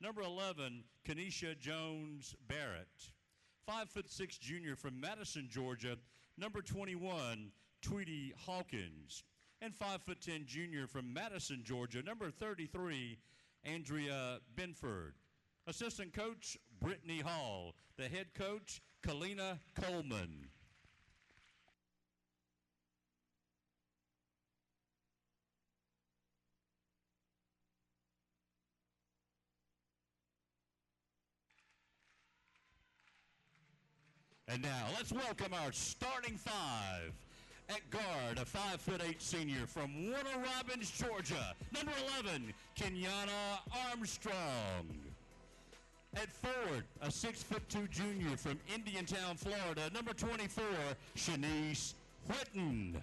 Number 11, Kenesha Jones Barrett. 5'6" junior from Madison, Georgia. Number 21, Tweety Hawkins. And 5'10" junior from Madison, Georgia. Number 33, Andrea Benford. Assistant coach, Brittany Hall. The head coach, Kalina Coleman. And now let's welcome our starting five. At guard, a 5'8" senior from Warner Robins, Georgia. Number 11, Kenyatta Armstrong. At forward, a 6'2" junior from Indiantown, Florida. Number 24, Shanice Whitten.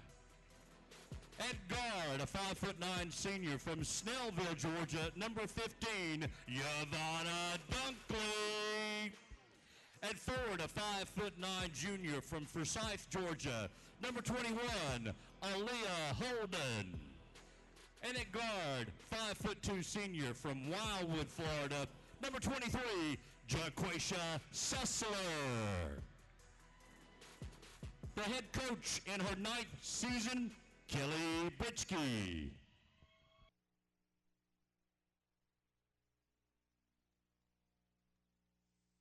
At guard, a 5'9" senior from Snellville, Georgia. Number 15, Yvonne Dunkley. At forward, a 5'9" junior from Forsyth, Georgia. Number 21, Aaliyah Holden. And at guard, 5'2" senior from Wildwood, Florida. Number 23, Jaquacia Sessler. The head coach in her 9th season, Kelly Britsky.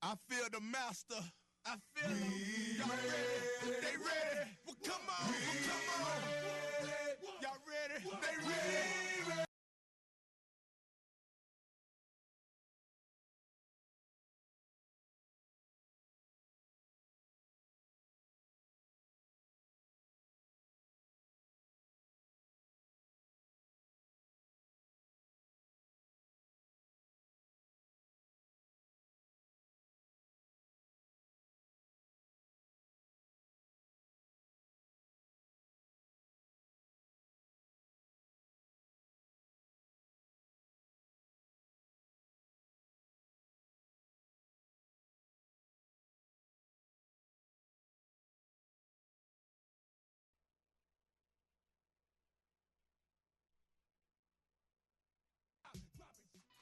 I feel the master. I feel them. Y'all ready? They ready? Well, come on. Well, come on. Y'all ready? They ready?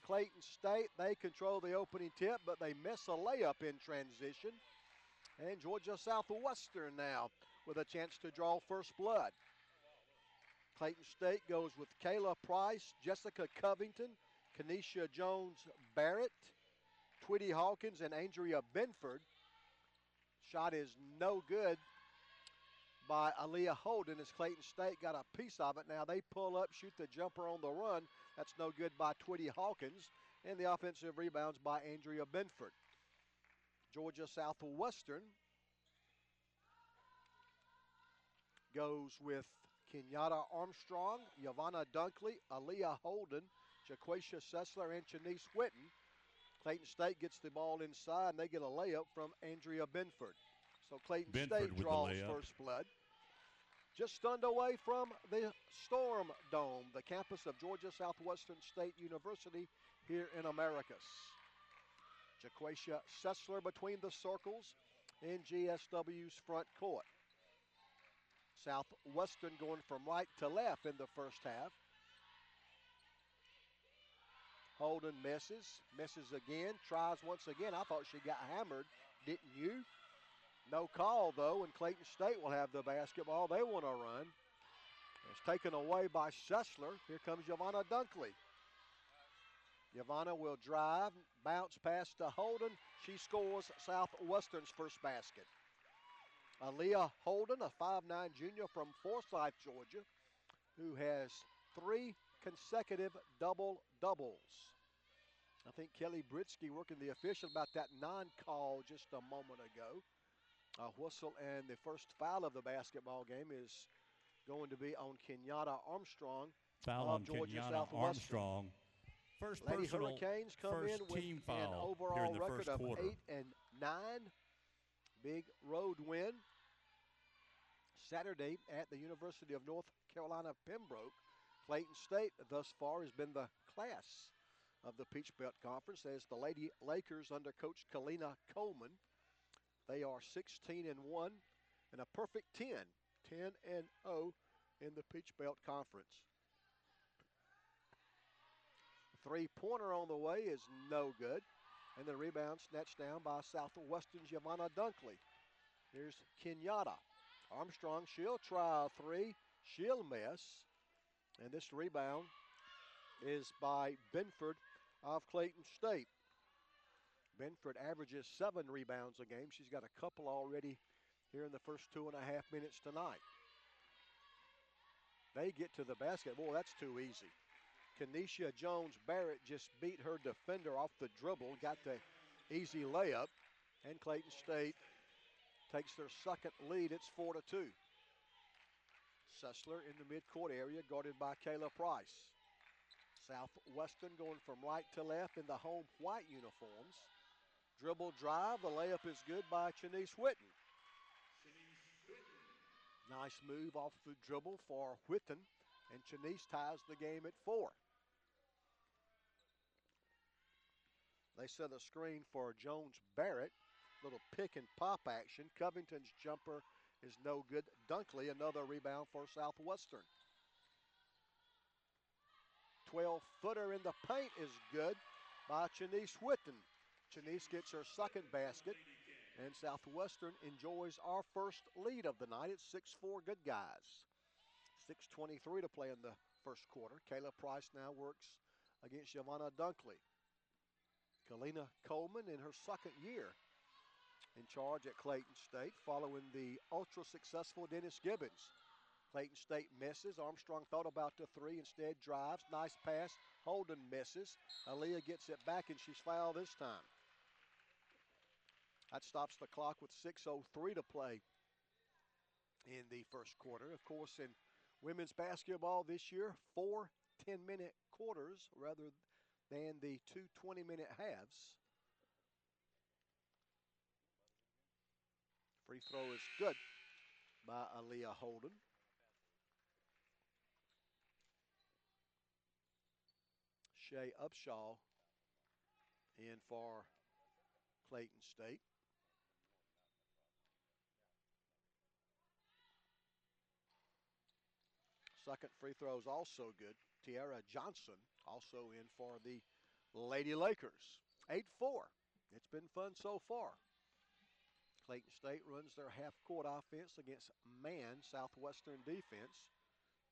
Clayton State, they control the opening tip, but they miss a layup in transition. And Georgia Southwestern now with a chance to draw first blood. Clayton State goes with Kayla Price, Jessica Covington, Kenesha Jones Barrett, Tweety Hawkins, and Andrea Benford. Shot is no good by Aaliyah Holden as Clayton State got a piece of it. Now they pull up, shoot the jumper on the run. That's no good by Tweety Hawkins. And the offensive rebounds by Andrea Benford. Georgia Southwestern goes with Kenyatta Armstrong, Yvonne Dunkley, Aaliyah Holden, Jaquacia Sessler, and Shanice Whitten. Clayton State gets the ball inside, and they get a layup from Andrea Benford. So Clayton State draws first blood. Just stunned away from the Storm Dome, the campus of Georgia Southwestern State University here in Americus. Jaquacia Sessler between the circles in GSW's front court. Southwestern going from right to left in the first half. Holden misses again, tries once again. I thought she got hammered, didn't you? No call, though, and Clayton State will have the basketball. They want to run. It's taken away by Sessler. Here comes Yvonne Dunkley. Yvonne will drive, bounce pass to Holden. She scores Southwestern's first basket. Aaliyah Holden, a 5'9" junior from Forsyth, Georgia, who has 3 consecutive double-doubles. I think Kelly Britsky working the official about that non-call just a moment ago. A whistle, and the first foul of the basketball game is going to be on Kenyatta Armstrong. Foul on Kenyatta Armstrong. First Lady personal, Hurricanes come in with team foul an overall here in the record first of quarter. 8-9. Big road win Saturday at the University of North Carolina, Pembroke. Clayton State thus far has been the class of the Peach Belt Conference as the Lady Lakers under Coach Kalina Coleman. They are 16-1 and a perfect 10-0 in the Peach Belt Conference. Three-pointer on the way is no good. And the rebound snatched down by Southwestern's Giovanna Dunkley. Here's Kenyatta. Armstrong, she'll try a three. She'll miss. And this rebound is by Benford of Clayton State. Benford averages 7 rebounds a game. She's got a couple already here in the first 2.5 minutes tonight. They get to the basket. Boy, that's too easy. Kenesha Jones-Barrett just beat her defender off the dribble, got the easy layup, and Clayton State takes their second lead. It's 4-2. Sessler in the midcourt area, guarded by Kayla Price. Southwestern going from right to left in the home white uniforms. Dribble drive, the layup is good by Chanice Whitten. Nice move off the dribble for Whitten, and Chanice ties the game at 4. They set a screen for Jones-Barrett. Little pick and pop action. Covington's jumper is no good. Dunkley, another rebound for Southwestern. 12-footer in the paint is good by Chanice Whitten. Chanice gets her second basket, and Southwestern enjoys our first lead of the night. It's 6-4 good guys. 6:23 to play in the first quarter. Kayla Price now works against Giovanna Dunkley. Kalina Coleman in her second year in charge at Clayton State, following the ultra-successful Dennis Gibbons. Clayton State misses. Armstrong thought about the three, instead drives. Nice pass. Holden misses. Aaliyah gets it back, and she's fouled this time. That stops the clock with 6:03 to play in the first quarter. Of course, in women's basketball this year, 4 10-minute quarters rather than the 2 20-minute halves. Free throw is good by Aaliyah Holden. Shea Upshaw in for Clayton State. Second free throw is also good. Tiara Johnson also in for the Lady Lakers. 8-4. It's been fun so far. Clayton State runs their half-court offense against man Southwestern defense.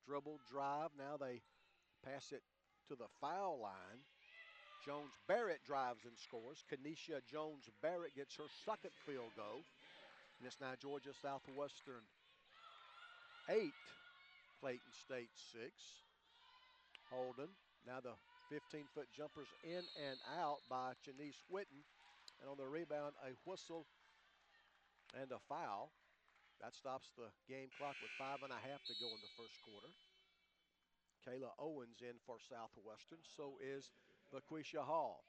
Dribble drive. Now they pass it to the foul line. Jones-Barrett drives and scores. Kenesha Jones-Barrett gets her second field goal. And it's now Georgia Southwestern 8, Clayton State 6. Holden, now the 15-foot jumpers in and out by Chanice Whitten. And on the rebound, a whistle and a foul. That stops the game clock with 5.5 to go in the first quarter. Kayla Owens in for Southwestern. So is LaQuisha Hall.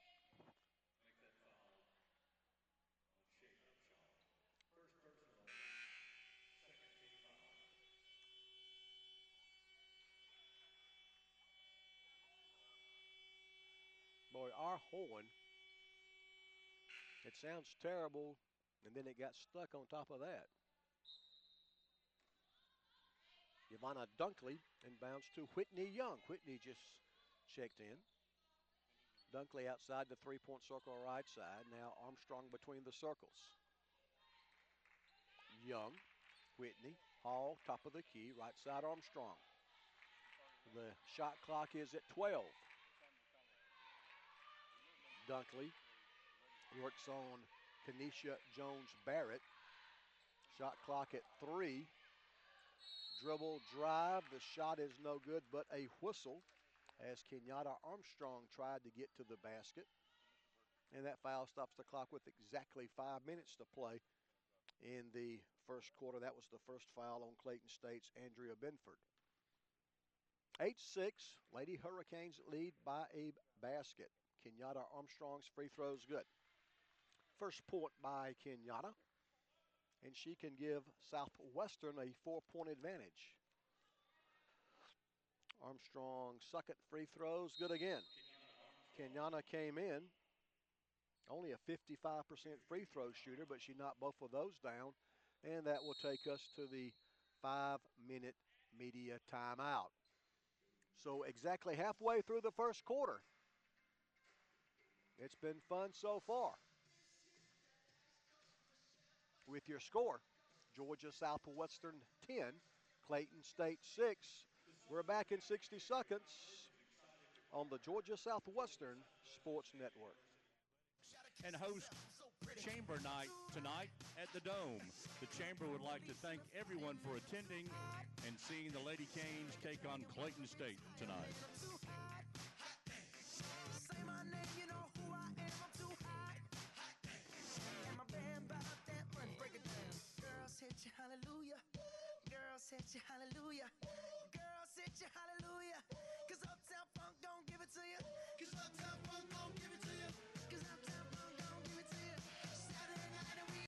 Boy, our horn, it sounds terrible, and then it got stuck on top of that. Giovanna Dunkley inbounds to Whitney Young. Whitney just checked in. Dunkley outside the three-point circle right side. Now Armstrong between the circles. Young, Whitney, Hall, top of the key, right side Armstrong. The shot clock is at 12. Dunkley works on Kenesha Jones-Barrett. Shot clock at 3. Dribble drive. The shot is no good, but a whistle as Kenyatta Armstrong tried to get to the basket. And that foul stops the clock with exactly 5 minutes to play in the first quarter. That was the first foul on Clayton State's Andrea Benford. 8-6. Lady Hurricanes lead by a basket. Kenyatta Armstrong's free throw is good. First point by Kenyatta, and she can give Southwestern a 4-point advantage. Armstrong's second free throw is good again. Kenyatta came in, only a 55% free throw shooter, but she knocked both of those down, and that will take us to the 5-minute media timeout. So exactly halfway through the first quarter. It's been fun so far. With your score, Georgia Southwestern 10, Clayton State 6. We're back in 60 seconds on the Georgia Southwestern Sports Network. And host Chamber Night tonight at the Dome. The Chamber would like to thank everyone for attending and seeing the Lady Canes take on Clayton State tonight. Say my name, you know who I am, I'm too hot. And my band bought that money, break it down. Girls hit you hallelujah. Girls hit you hallelujah. Girls hit you hallelujah. Cause Uptown Funk don't give it to you. Cause Uptown Funk don't give it to you. Cause Uptown Funk don't give it to you. Saturday night and we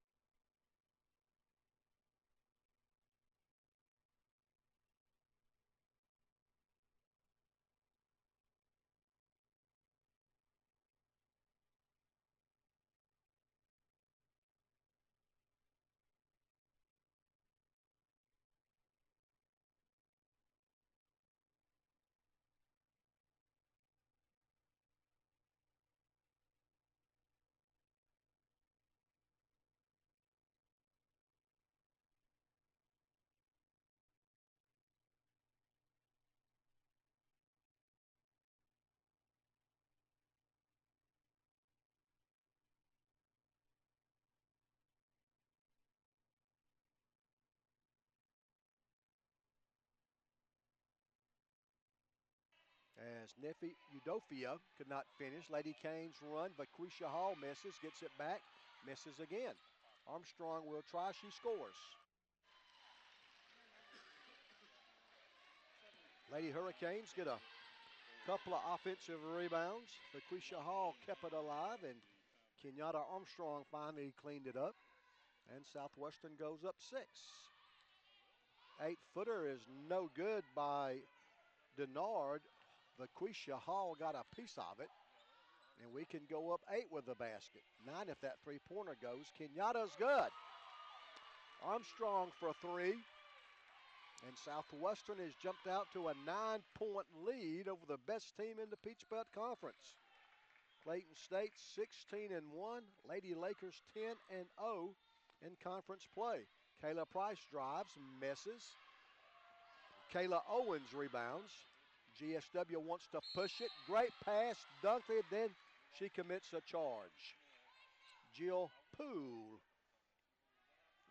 As Nefi Udofia could not finish, Lady Canes run. Vaquisha Hall misses, gets it back, misses again. Armstrong will try, she scores. Lady Hurricanes get a couple of offensive rebounds. Vaquisha Hall kept it alive, and Kenyatta Armstrong finally cleaned it up. And Southwestern goes up 6. 8-footer is no good by Denard. Vaquisha Hall got a piece of it. And we can go up 8 with the basket. 9 if that three-pointer goes. Kenyatta's good. Armstrong for 3. And Southwestern has jumped out to a 9-point lead over the best team in the Peach Belt Conference. Clayton State 16-1. Lady Lakers 10-0 in conference play. Kayla Price drives, misses. Kayla Owens rebounds. GSW wants to push it. Great pass, dunked it, then she commits a charge. Jill Poole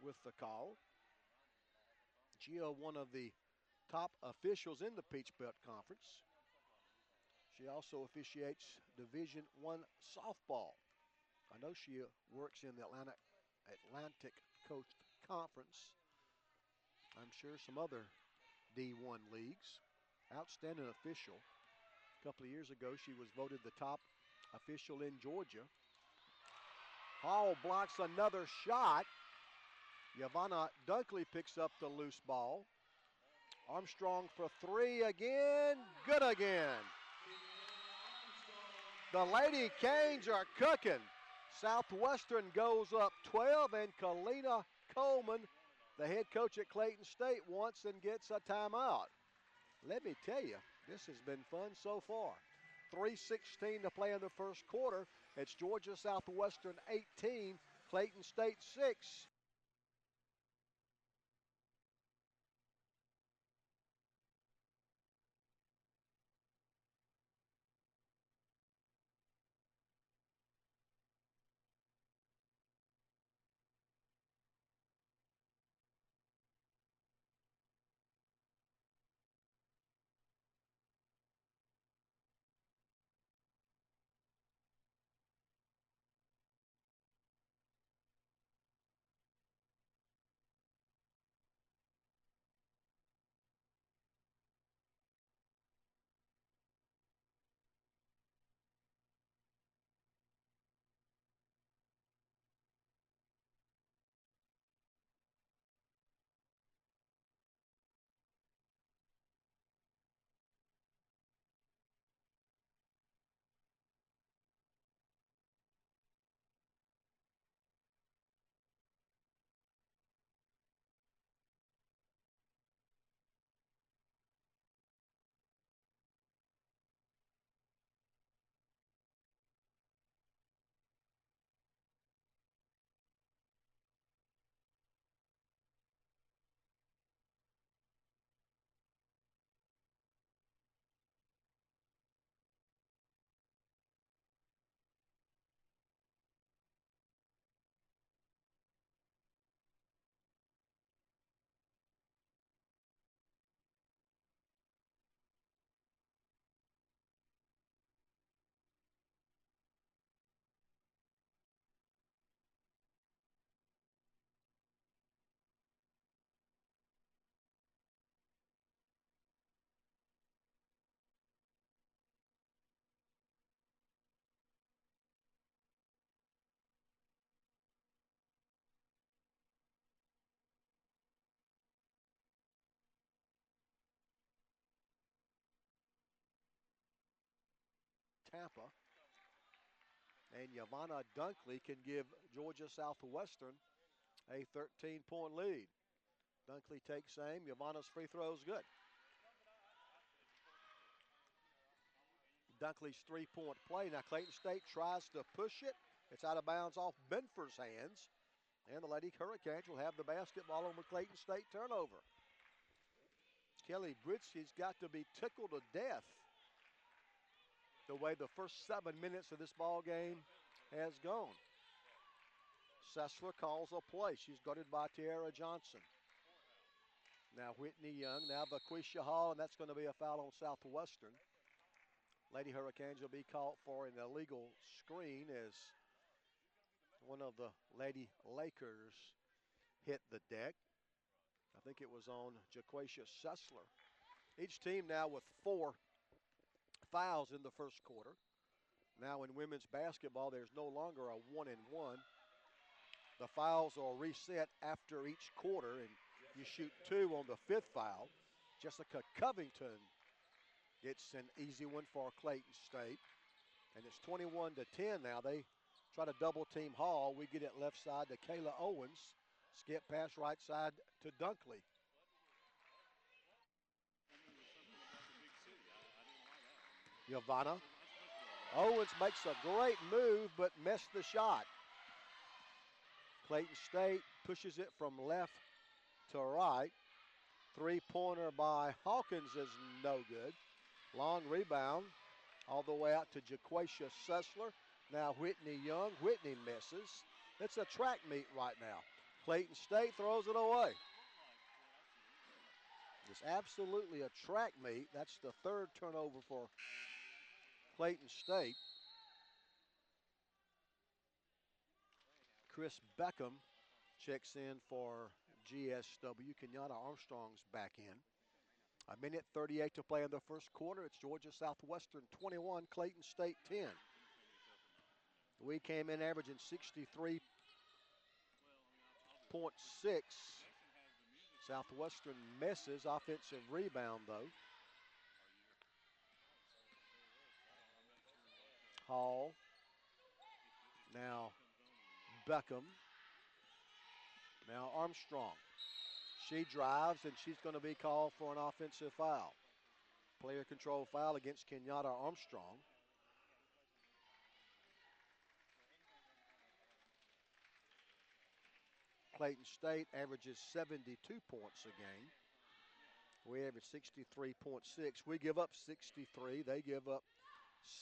with the call. Jill, one of the top officials in the Peach Belt Conference. She also officiates Division I softball. I know she works in the Atlantic Coast Conference. I'm sure some other D1 leagues. Outstanding official. A couple of years ago, she was voted the top official in Georgia. Hall blocks another shot. Yvonne Dunkley picks up the loose ball. Armstrong for 3 again. Good again. The Lady Canes are cooking. Southwestern goes up 12, and Kalina Coleman, the head coach at Clayton State, wants and gets a timeout. Let me tell you, this has been fun so far. 3:16 to play in the first quarter. It's Georgia Southwestern 18, Clayton State 6. Tampa. And Yvonne Dunkley can give Georgia Southwestern a 13-point lead. Dunkley takes aim. Yvonne's free throw is good. Dunkley's three-point play. Now Clayton State tries to push it. It's out of bounds off Benford's hands. And the Lady Hurricanes will have the basketball on the Clayton State turnover. Kelly Britsky's got to be tickled to death the way the first 7 minutes of this ball game has gone. Sessler calls a play. She's guarded by Tiara Johnson. Now Whitney Young, now Vaquisha Hall, and that's going to be a foul on Southwestern. Lady Hurricanes will be caught for an illegal screen as one of the Lady Lakers hit the deck. I think it was on Jaquacia Sessler. Each team now with 4 fouls in the first quarter. Now in women's basketball, there's no longer a 1-and-1. The fouls are reset after each quarter, and you shoot 2 on the 5th foul. Jessica Covington gets an easy one for Clayton State. And it's 21-10 now. They try to double team Hall. We get it left side to Kayla Owens. Skip pass right side to Dunkley. Yvonne. Owens makes a great move but missed the shot. Clayton State pushes it from left to right. Three-pointer by Hawkins is no good. Long rebound all the way out to Jaquacia Sessler. Now Whitney Young. Whitney misses. It's a track meet right now. Clayton State throws it away. It's absolutely a track meet. That's the 3rd turnover for Clayton State. Chris Beckham checks in for GSW. Kenyatta Armstrong's back in. A minute 38 to play in the first quarter. It's Georgia Southwestern 21, Clayton State 10. We came in averaging 63.6. Southwestern misses. Offensive rebound, though. Hall. Now Beckham. Now Armstrong. She drives, and she's going to be called for an offensive foul. Player control foul against Kenyatta Armstrong. Clayton State averages 72 points a game. We average 63.6. We give up 63. They give up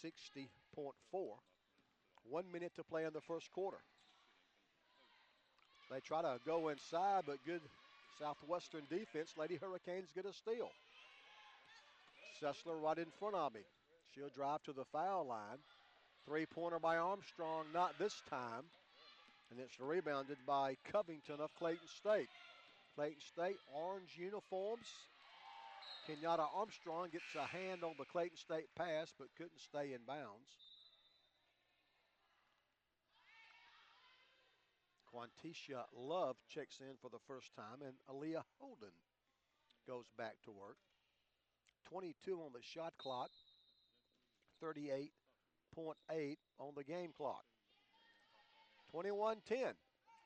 60.4. 1 minute to play in the first quarter. They try to go inside, but good Southwestern defense. Lady Hurricanes get a steal. Sessler right in front of me. She'll drive to the foul line. Three-pointer by Armstrong, not this time. And it's rebounded by Covington of Clayton State. Clayton State, orange uniforms. Kenyatta Armstrong gets a hand on the Clayton State pass, but couldn't stay in bounds. Quantisha Love checks in for the first time, and Aaliyah Holden goes back to work. 22 on the shot clock, 38.8 on the game clock. 21-10.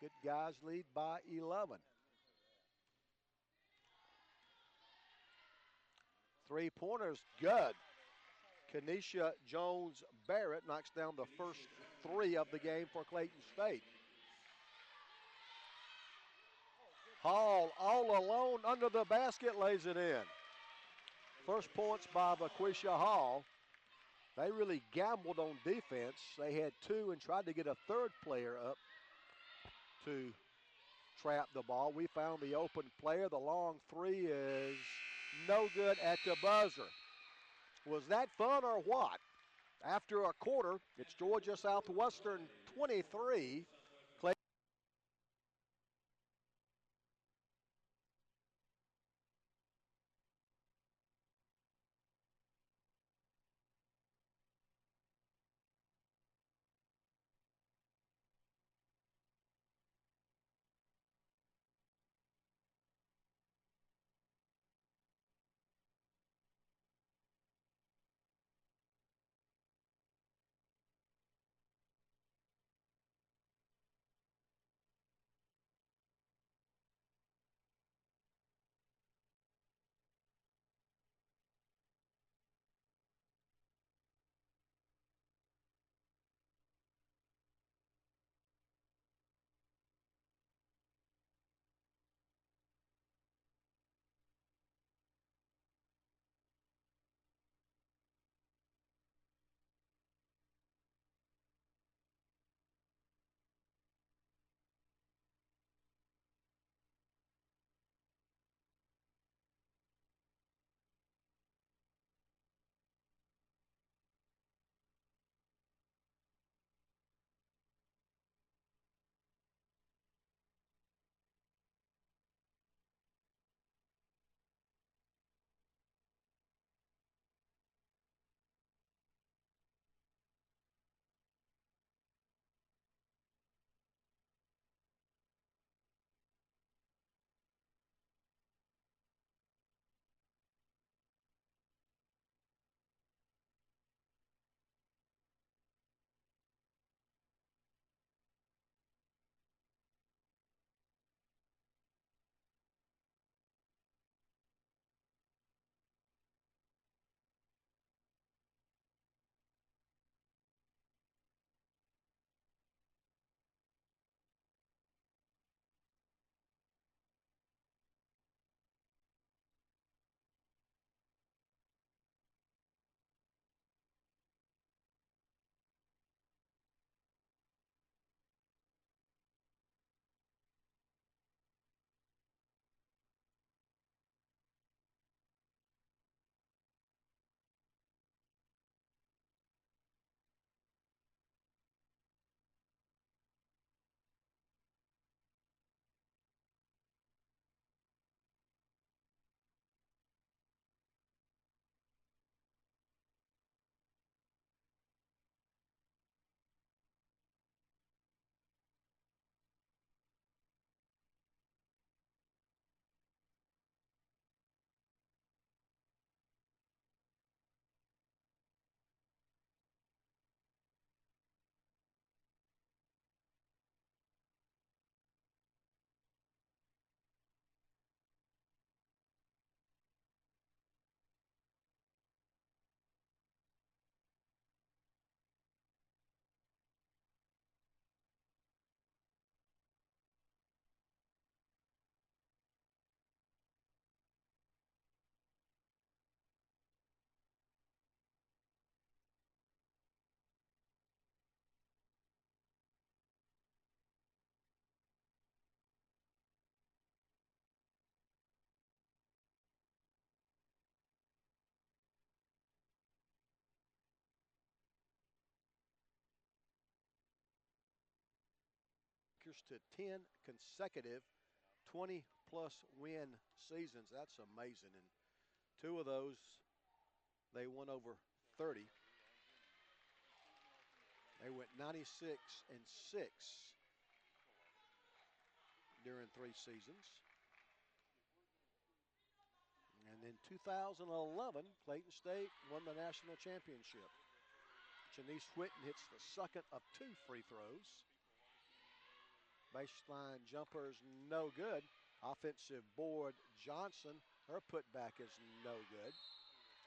Good guys lead by 11. Three-pointers, good. Kenesha Jones-Barrett knocks down the first 3 of the game for Clayton State. Hall all alone under the basket lays it in. First points by Vaquisha Hall. They really gambled on defense. They had 2 and tried to get a 3rd player up to trap the ball. We found the open player. The long 3 is no good at the buzzer. Was that fun or what? After a quarter, it's Georgia Southwestern 23, Tigers to 10 consecutive 20-plus win seasons. That's amazing. And 2 of those, they won over 30. They went 96-6 during 3 seasons. And in 2011, Clayton State won the national championship. Janice Whitten hits the second of 2 free throws. Baseline jumper's no good. Offensive board, Johnson, her putback is no good.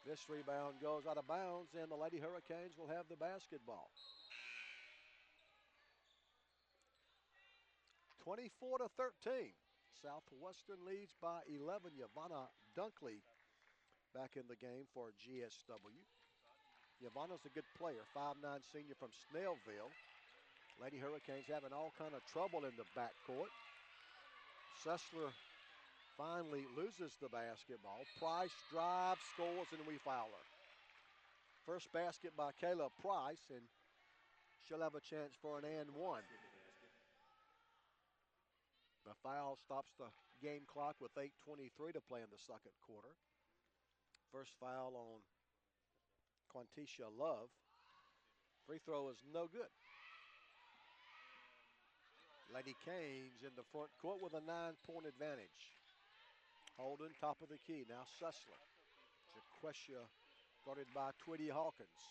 This rebound goes out of bounds, and the Lady Hurricanes will have the basketball. 24-13. Southwestern leads by 11. Yvonne Dunkley back in the game for GSW. Yvonne's a good player, 5'9" senior from Snellville. Lady Hurricanes having all kind of trouble in the backcourt. Sessler finally loses the basketball. Price drives, scores, and we foul her. First basket by Kayla Price, and she'll have a chance for an and one. The foul stops the game clock with 8:23 to play in the second quarter. First foul on Quantisha Love. Free throw is no good. Lady Canes in the front court with a 9-point advantage. Holden, top of the key. Now Sessler. Jaquesha guarded by Twitty Hawkins.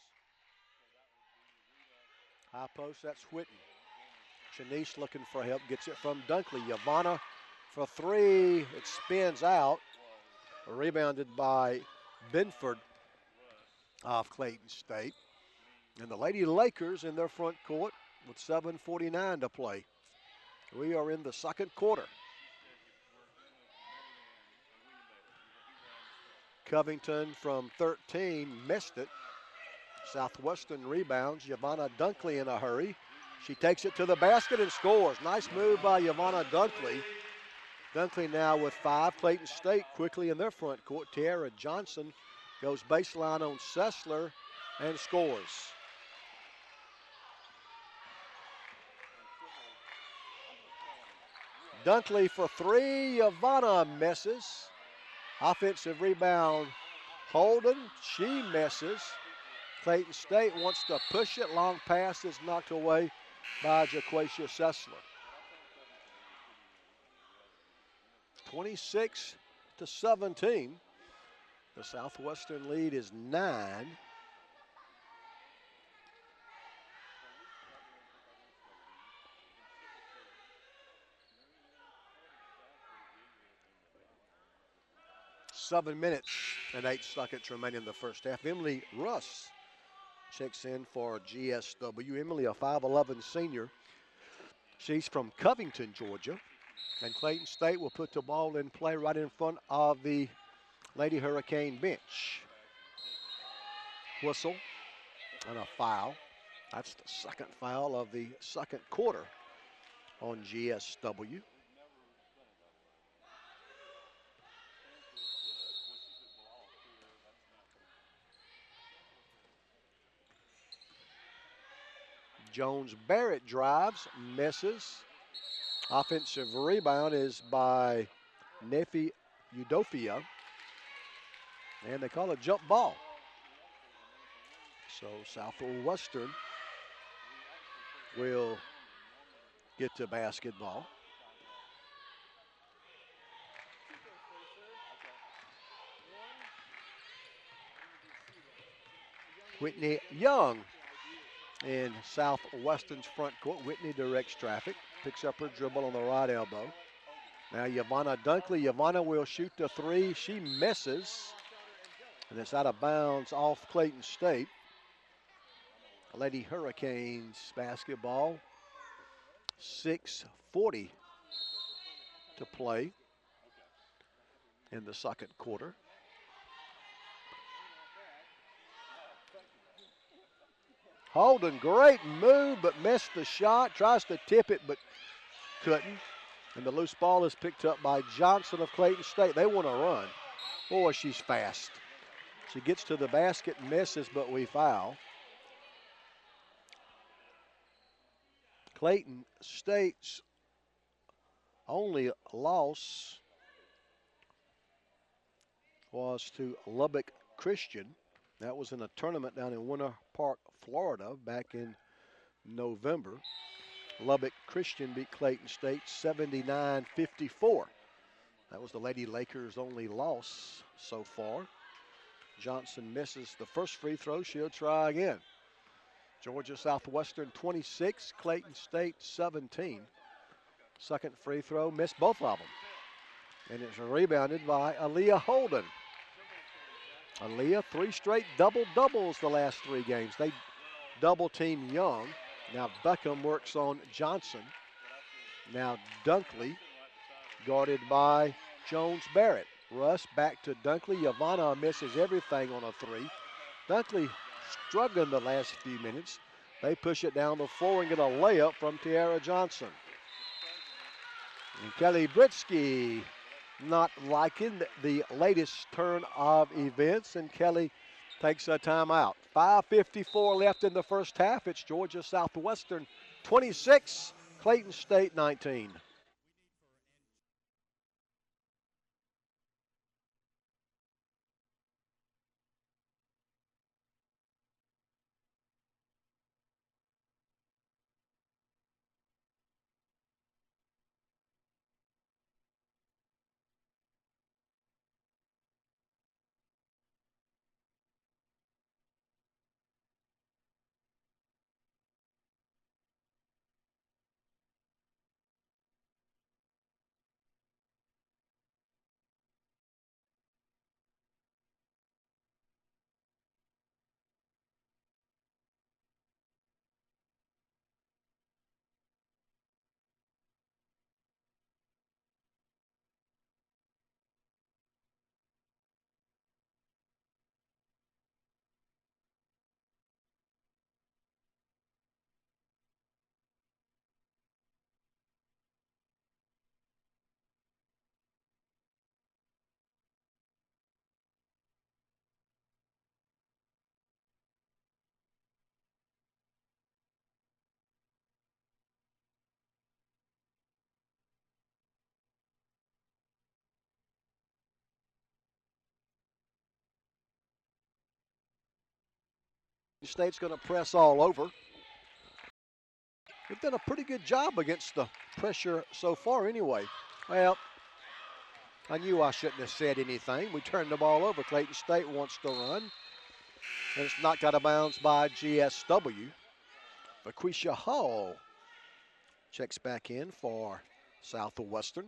High post, that's Whitten. Shanice looking for help, gets it from Dunkley. Yvonne for 3. It spins out. Rebounded by Benford of Clayton State. And the Lady Lakers in their front court with 7:49 to play. We are in the second quarter. Covington from 13 missed it. Southwestern rebounds. Yvonne Dunkley in a hurry. She takes it to the basket and scores. Nice move by Yvonne Dunkley. Dunkley now with 5. Clayton State quickly in their front court. Tiara Johnson goes baseline on Sessler and scores. Dunkley for 3. Yvonne misses. Offensive rebound, Holden. She misses. Clayton State wants to push it. Long pass is knocked away by Jaquesha Sessler. 26-17. The Southwestern lead is 9. Seven minutes and 8 seconds remaining in the first half. Emily Russ checks in for GSW. Emily, a 5'11" senior. She's from Covington, Georgia. And Clayton State will put the ball in play right in front of the Lady Hurricane bench. Whistle and a foul. That's the second foul of the second quarter on GSW. Jones Barrett drives, misses. Offensive rebound is by Nefi Udofia. And they call it jump ball. So Southwestern will get to basketball. Whitney Young in Southwestern's front court. Whitney directs traffic, picks up her dribble on the right elbow. Now Yvonne Dunkley. Yvonne will shoot the 3. She misses. And it's out of bounds off Clayton State. Lady Hurricanes basketball. 6:40 to play in the second quarter. Holden, great move, but missed the shot. Tries to tip it, but couldn't. And the loose ball is picked up by Johnson of Clayton State. They want to run. Boy, she's fast. She gets to the basket, misses, but we foul. Clayton State's only loss was to Lubbock Christian. That was in a tournament down in Winter Park, Florida, back in November. Lubbock Christian beat Clayton State 79-54. That was the Lady Lakers' only loss so far. Johnson misses the first free throw. She'll try again. Georgia Southwestern 26, Clayton State 17. Second free throw, missed both of them. And it's rebounded by Aaliyah Holden. Aaliyah, 3 straight double-doubles the last 3 games. They double-team Young. Now Beckham works on Johnson. Now Dunkley, guarded by Jones Barrett. Russ back to Dunkley. Yavanna misses everything on a 3. Dunkley struggling the last few minutes. They push it down the floor and get a layup from Tiara Johnson. And Kelly Britsky not liking the latest turn of events, and Kelly takes a timeout. 5:54 left in the first half. It's Georgia Southwestern 26, Clayton State 19. State's going to press all over. They've done a pretty good job against the pressure so far anyway. Well, I knew I shouldn't have said anything. We turned the ball over. Clayton State wants to run. And it's knocked out of bounds by GSW. Laquisha Hall checks back in for Southwestern.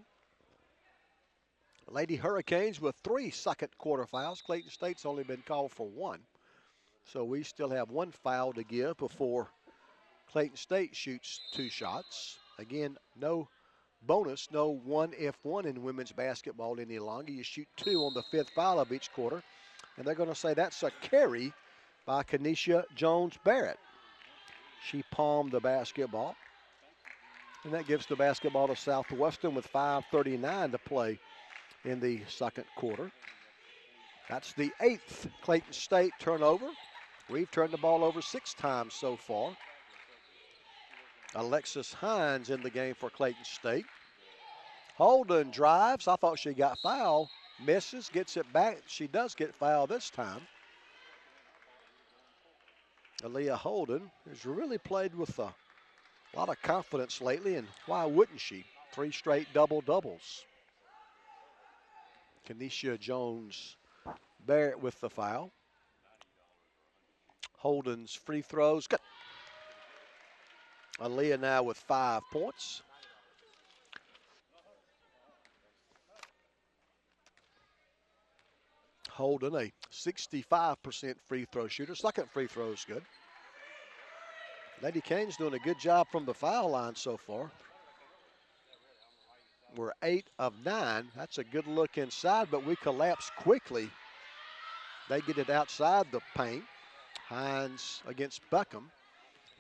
Lady Hurricanes with 3 second quarter fouls. Clayton State's only been called for 1. So we still have 1 foul to give before Clayton State shoots 2 shots. Again, no bonus, no 1-if-1 in women's basketball any longer. You shoot 2 on the 5th foul of each quarter. And they're going to say that's a carry by Kenesha Jones-Barrett. She palmed the basketball. And that gives the basketball to Southwestern with 5:39 to play in the second quarter. That's the 8th Clayton State turnover. We've turned the ball over 6 times so far. Alexis Hines in the game for Clayton State. Holden drives. I thought she got fouled. Misses, gets it back. She does get fouled this time. Aaliyah Holden has really played with a lot of confidence lately, and why wouldn't she? 3 straight double-doubles. Kenesha Jones-Barrett with the foul. Holden's free throws. Good. Aaliyah now with 5 points. Holden, a 65% free throw shooter. Second free throw is good. Lady Canes doing a good job from the foul line so far. We're 8 of 9. That's a good look inside, but we collapse quickly. They get it outside the paint. Hines against Beckham.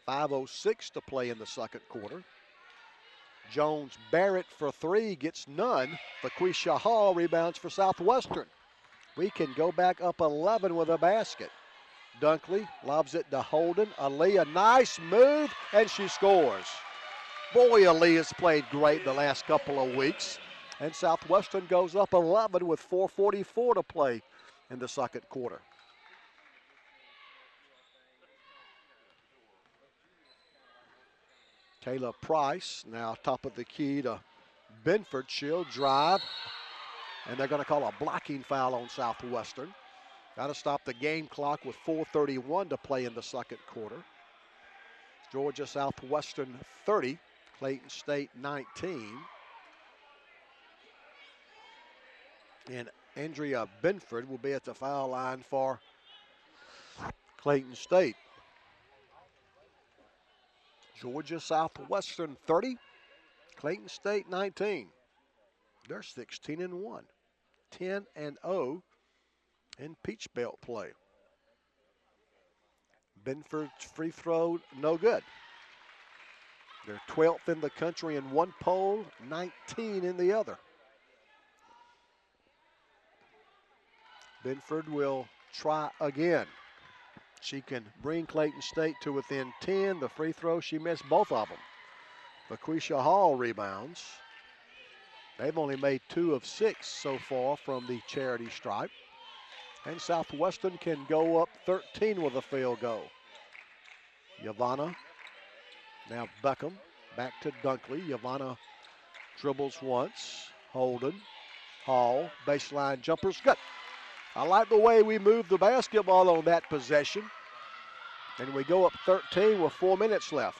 5:06 to play in the second quarter. Jones-Barrett for 3, gets none. Laquisha Hall rebounds for Southwestern. We can go back up 11 with a basket. Dunkley lobs it to Holden. Aaliyah, nice move, and she scores. Boy, Aaliyah's played great the last couple of weeks. And Southwestern goes up 11 with 4:44 to play in the second quarter. Kayla Price now top of the key to Benford. She'll drive, and they're going to call a blocking foul on Southwestern. Got to stop the game clock with 4:31 to play in the second quarter. Georgia Southwestern 30, Clayton State 19. And Andrea Benford will be at the foul line for Clayton State. Georgia Southwestern 30, Clayton State 19. They're 16-1, 10-0 in Peach Belt play. Benford's free throw, no good. They're 12th in the country in one poll, 19 in the other. Benford will try again. She can bring Clayton State to within 10. The free throw, she missed both of them. LaQuisha Hall rebounds. They've only made 2 of 6 so far from the charity stripe. And Southwestern can go up 13 with a field goal. Yavanna, now Beckham, back to Dunkley. Yavanna dribbles once. Holden, Hall, baseline jumpers, good. I like the way we move the basketball on that possession. And we go up 13 with 4 minutes left.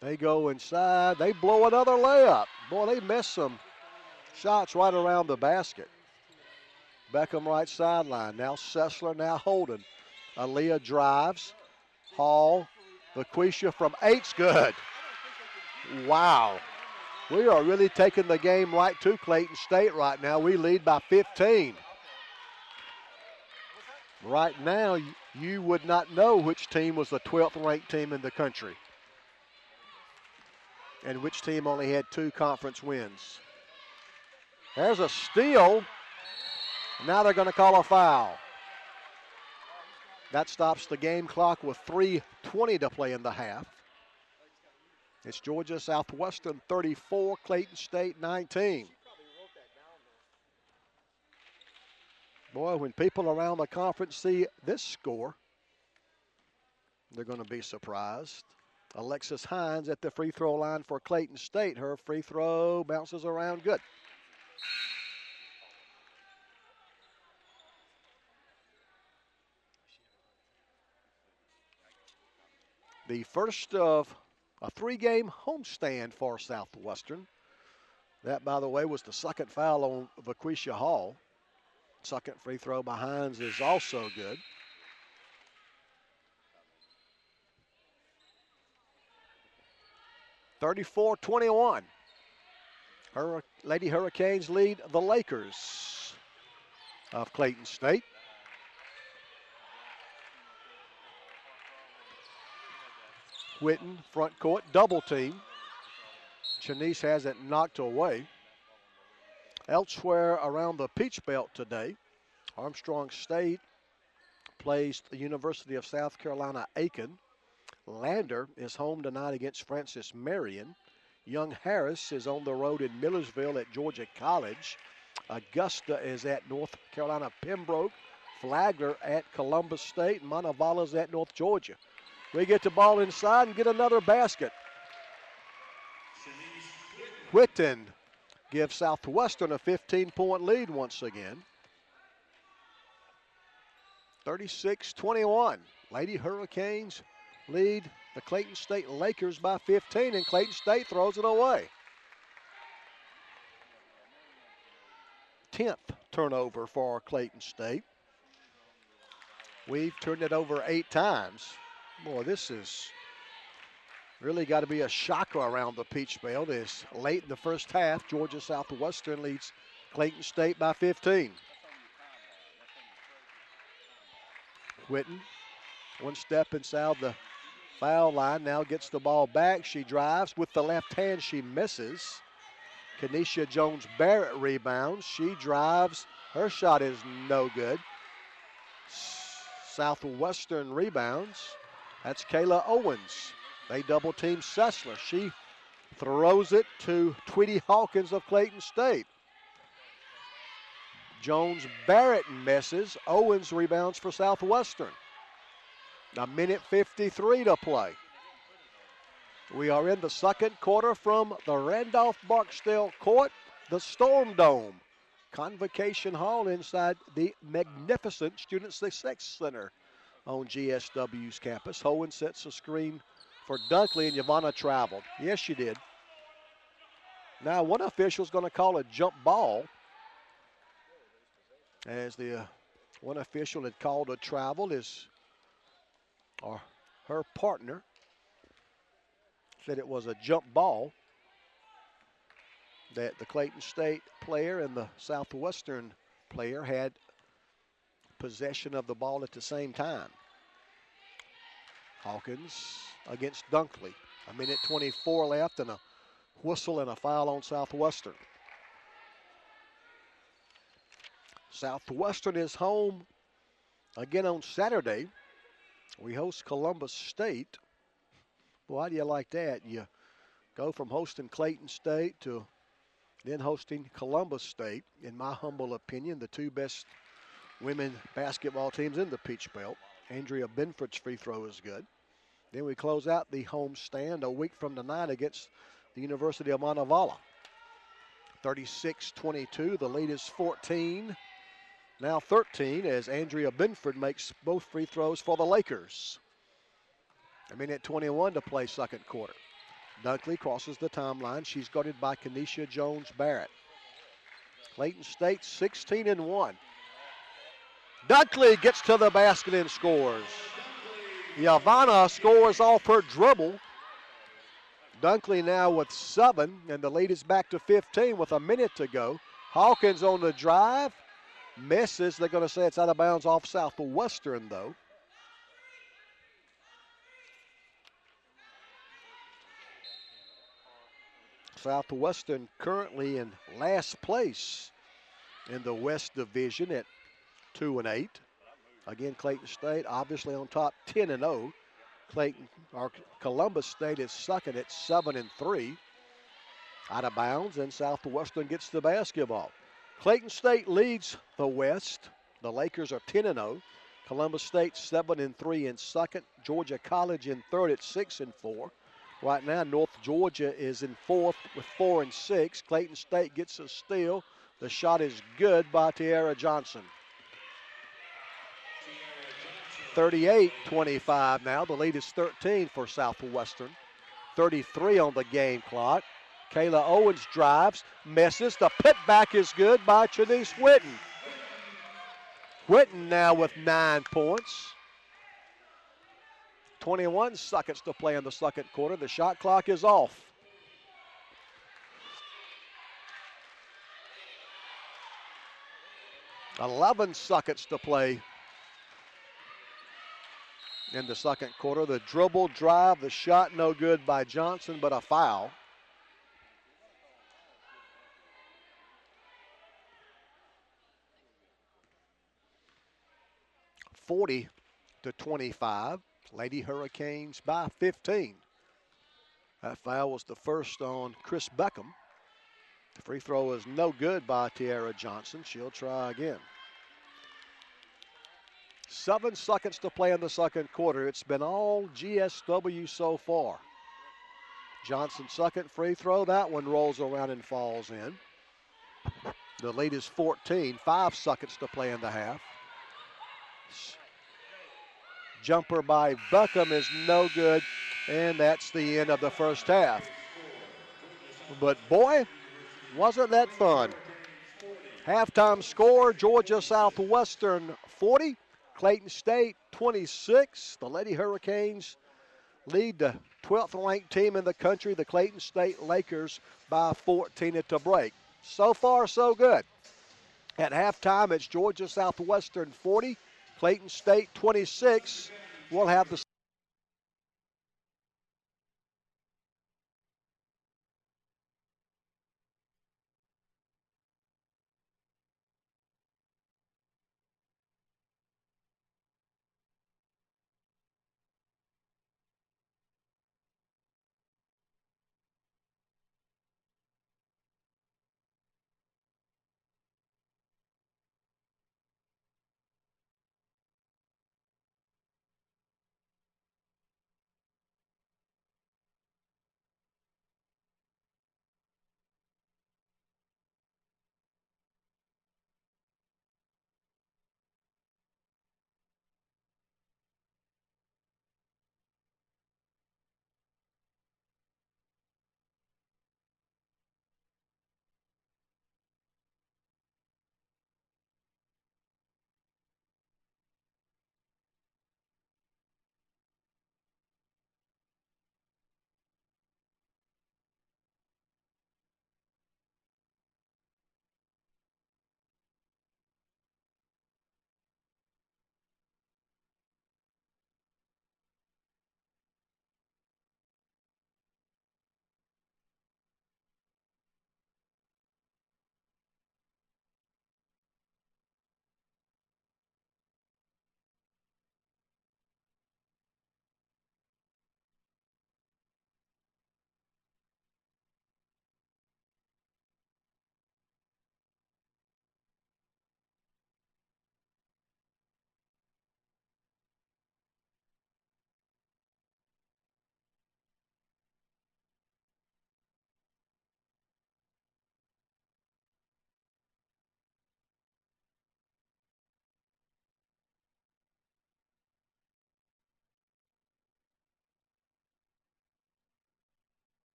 They go inside. They blow another layup. Boy, they missed some shots right around the basket. Beckham right sideline. Now Sessler, now Holden. Aaliyah drives. Hall, LaQuisha from 8's good. Wow. We are really taking the game right to Clayton State right now. We lead by 15. Right now, you would not know which team was the 12th ranked team in the country and which team only had 2 conference wins. There's a steal. Now they're going to call a foul. That stops the game clock with 3:20 to play in the half. It's Georgia Southwestern 34, Clayton State 19. Boy, when people around the conference see this score, they're going to be surprised. Alexis Hines at the free throw line for Clayton State. Her free throw bounces around good. The first of a 3-game homestand for Southwestern. That, by the way, was the second foul on LaQuisha Hall. Second free throw by Hines is also good. (34-21). Lady Hurricanes lead the Lakers of Clayton State. Whitten, front court, double team. Chenise has it knocked away. Elsewhere around the Peach Belt today, Armstrong State plays the University of South Carolina Aiken. Lander is home tonight against Francis Marion. Young Harris is on the road in Millersville at Georgia College. Augusta is at North Carolina Pembroke. Flagler at Columbus State. Montevall's at North Georgia. We get the ball inside and get another basket. Whitten gives Southwestern a 15-point lead once again. 36-21. Lady Hurricanes lead the Clayton State Lakers by 15, and Clayton State throws it away. 10th turnover for Clayton State. We've turned it over 8 times. Boy, this is really got to be a shocker around the Peach Belt. Is late in the first half, Georgia Southwestern leads Clayton State by 15. Whitten, one step inside the foul line, now gets the ball back. She drives with the left hand. She misses. Kenesha Jones-Barrett rebounds. She drives. Her shot is no good. Southwestern rebounds. That's Kayla Owens. They double team Sessler. She throws it to Tweety Hawkins of Clayton State. Jones Barrett misses. Owens rebounds for Southwestern. A minute 53 to play. We are in the second quarter from the Randolph Barksdale Court, the Storm Dome, Convocation Hall inside the magnificent Student Success Center on GSW's campus. Owens sets a screen for Dunkley, and Yvonne traveled. Yes, she did. Now, one official's going to call a jump ball, as the one official had called a travel, or her partner said it was a jump ball, that the Clayton State player and the Southwestern player had possession of the ball at the same time. Hawkins against Dunkley. A minute 24 left and a whistle and a foul on Southwestern. Southwestern is home again on Saturday. We host Columbus State. Well, how do you like that? You go from hosting Clayton State to then hosting Columbus State. In my humble opinion, the two best women basketball teams in the Peach Belt. Andrea Benford's free throw is good. Then we close out the home stand a week from tonight against the University of Montevallo. 36-22, the lead is 14. Now 13 as Andrea Benford makes both free throws for the Lakers. A minute 21 to play second quarter. Dunkley crosses the timeline. She's guarded by Kenesha Jones-Barrett. Clayton State 16-1. Dunkley gets to the basket and scores. Yavanna scores off her dribble. Dunkley now with 7, and the lead is back to 15 with a minute to go. Hawkins on the drive. Misses. They're going to say it's out of bounds off Southwestern, though. Southwestern currently in last place in the West Division at 2-8. Again, Clayton State obviously on top 10-0. Columbus State is second at 7-3. Out of bounds, and Southwestern gets the basketball. Clayton State leads the West. The Lakers are 10-0. Columbus State 7-3 in second. Georgia College in third at 6-4. Right now, North Georgia is in fourth with 4-6. Clayton State gets a steal. The shot is good by Tiara Johnson. 38-25 now. The lead is 13 for Southwestern. 33 on the game clock. Kayla Owens drives, misses. The putback is good by Chanice Whitten. Whitten now with 9 points. 21 seconds to play in the second quarter. The shot clock is off. $11 seconds to play in the second quarter. The dribble, drive, the shot no good by Johnson, but a foul. (40-25). Lady Hurricanes by 15. That foul was the first on Chris Beckham. The free throw is no good by Tiara Johnson. She'll try again. 7 seconds to play in the second quarter. It's been all GSW so far. Johnson's second free throw. That one rolls around and falls in. The lead is 14. 5 seconds to play in the half. Jumper by Beckham is no good, and that's the end of the first half. But boy, wasn't that fun. Halftime score, Georgia Southwestern 40, Clayton State 26. The Lady Hurricanes lead the 12th ranked team in the country, the Clayton State Lakers, by 14 at the break. So far, so good. At halftime, it's Georgia Southwestern 40, Clayton State 26. We'll have the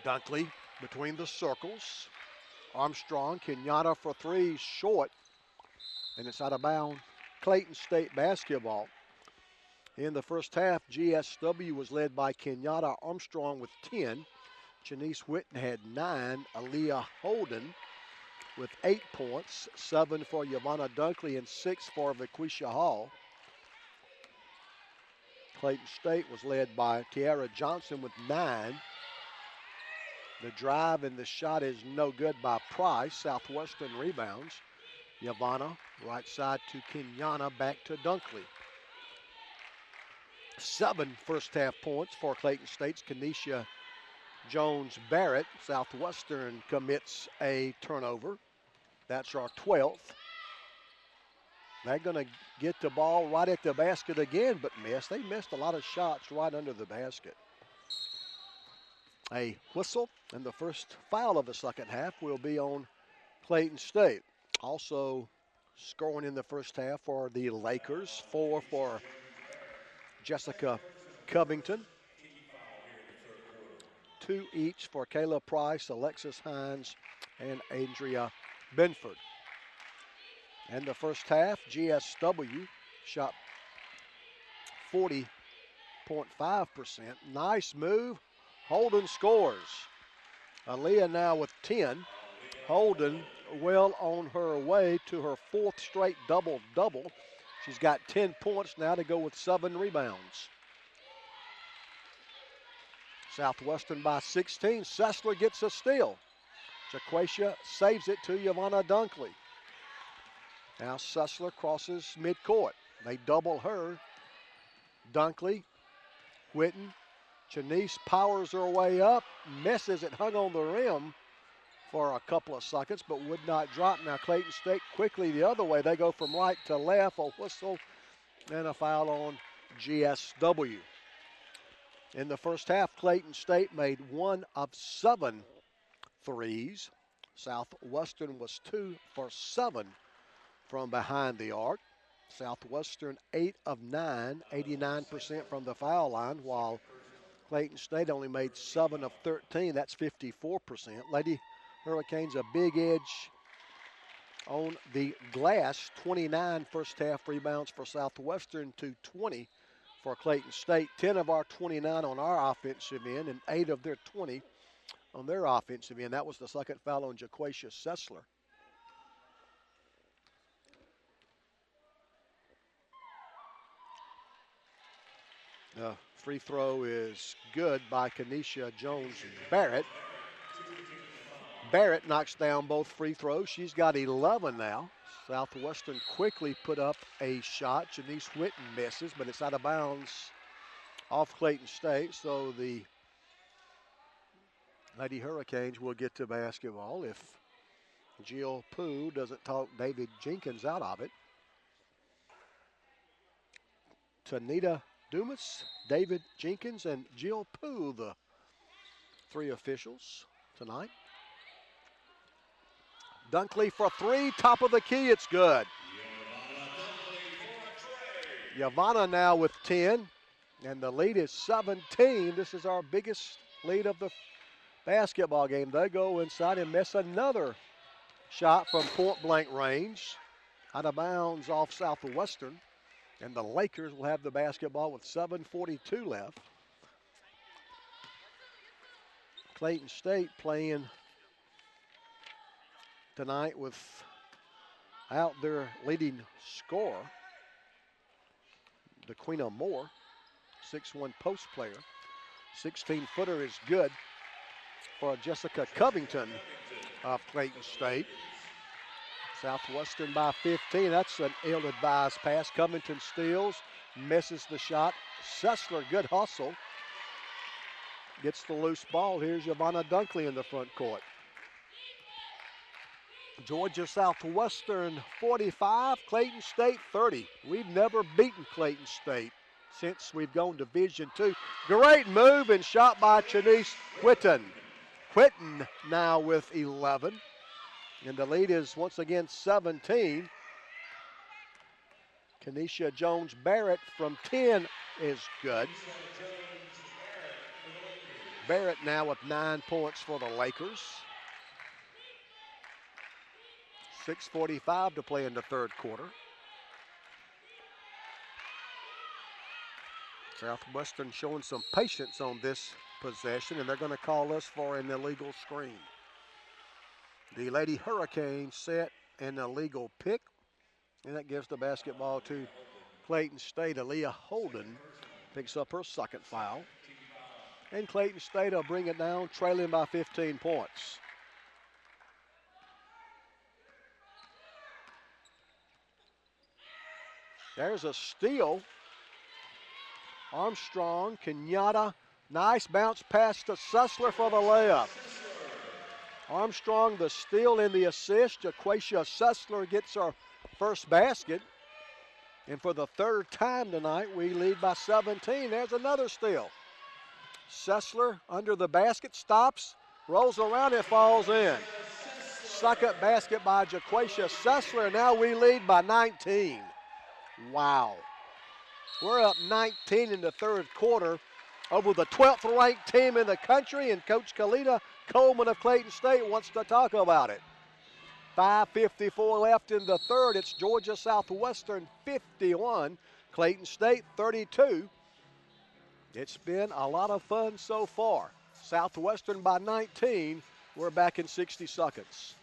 Dunkley between the circles. Armstrong, Kenyatta for three, short, and it's out of bounds. Clayton State basketball. In the first half, GSW was led by Kenyatta Armstrong with 10. Janice Whitten had 9. Aaliyah Holden with 8 points, 7 for Yvonne Dunkley and 6 for Vaquisha Hall. Clayton State was led by Tiara Johnson with 9. The drive and the shot is no good by Price. Southwestern rebounds. Yvonne, right side to Kenyatta, back to Dunkley. 7 first half points for Clayton State's Kenesha Jones-Barrett. Southwestern commits a turnover. That's our 12th. They're going to get the ball right at the basket again, but miss. They missed a lot of shots right under the basket. A whistle, and the first foul of the second half will be on Clayton State. Also scoring in the first half for the Lakers. 4 for Jessica Covington. 2 each for Kayla Price, Alexis Hines, and Andrea Benford. And the first half, GSW shot 40.5%. Nice move. Holden scores. Aaliyah now with 10. Holden well on her way to her 4th straight double-double. She's got 10 points now to go with 7 rebounds. Southwestern by 16. Sessler gets a steal. Jaquacia saves it to Yvonne Dunkley. Now Sessler crosses midcourt. They double her. Dunkley, Whitten, Janice powers her way up, misses it, hung on the rim for a couple of seconds, but would not drop. Now Clayton State quickly the other way. They go from right to left, a whistle, and a foul on GSW. In the first half, Clayton State made 1 of 7 threes. Southwestern was 2 for 7 from behind the arc. Southwestern 8 of 9, 89% from the foul line, while Clayton State only made 7 of 13. That's 54%. Lady Hurricanes a big edge on the glass. 29 first half rebounds for Southwestern to 20 for Clayton State. 10 of our 29 on our offensive end and 8 of their 20 on their offensive end. That was the second foul on Jaquacia Sessler. Free throw is good by Kenesha Jones-Barrett. Barrett knocks down both free throws. She's got 11 now. Southwestern quickly put up a shot. Janice Whitten misses, but it's out of bounds off Clayton State. So the Lady Hurricanes will get to basketball if Jill Pooh doesn't talk David Jenkins out of it. Tanita Dumas, David Jenkins, and Jill Pooh, the 3 officials tonight. Dunkley for 3, top of the key, it's good. Yvonne now with 10, and the lead is 17. This is our biggest lead of the basketball game. They go inside and miss another shot from point-blank range. Out of bounds off Southwestern. And the Lakers will have the basketball with 7:42 left. Clayton State playing tonight without their leading scorer, DeQuina Moore, 6'1" post player. 16-footer is good for Jessica Covington of Clayton State. Southwestern by 15. That's an ill-advised pass. Covington steals, misses the shot. Sessler, good hustle. Gets the loose ball. Here's Yvonne Dunkley in the front court. Georgia Southwestern 45, Clayton State 30. We've never beaten Clayton State since we've gone Division II. Great move and shot by Janice Whitten. Whitten now with 11. And the lead is once again 17. Kenesha Jones-Barrett from 10 is good. Barrett now with 9 points for the Lakers. 6:45 to play in the third quarter. Southwestern showing some patience on this possession, and they're going to call us for an illegal screen. The Lady Hurricanes set an illegal pick, and that gives the basketball to Clayton State. Aaliyah Holden picks up her second foul. And Clayton State will bring it down, trailing by 15 points. There's a steal. Armstrong, Kenyatta, nice bounce pass to Sussler for the layup. Armstrong the steal and the assist. Jaquacia Sussler gets her first basket. And for the third time tonight, we lead by 17. There's another steal. Sussler under the basket, stops, rolls around, it falls in. Second basket by Jaquacia Sussler. Now we lead by 19. Wow. We're up 19 in the third quarter over the 12th ranked team in the country, and Coach Kalina Coleman of Clayton State wants to talk about it. 5:54 left in the third. It's Georgia Southwestern 51, Clayton State 32. It's been a lot of fun so far. Southwestern by 19. We're back in 60 seconds.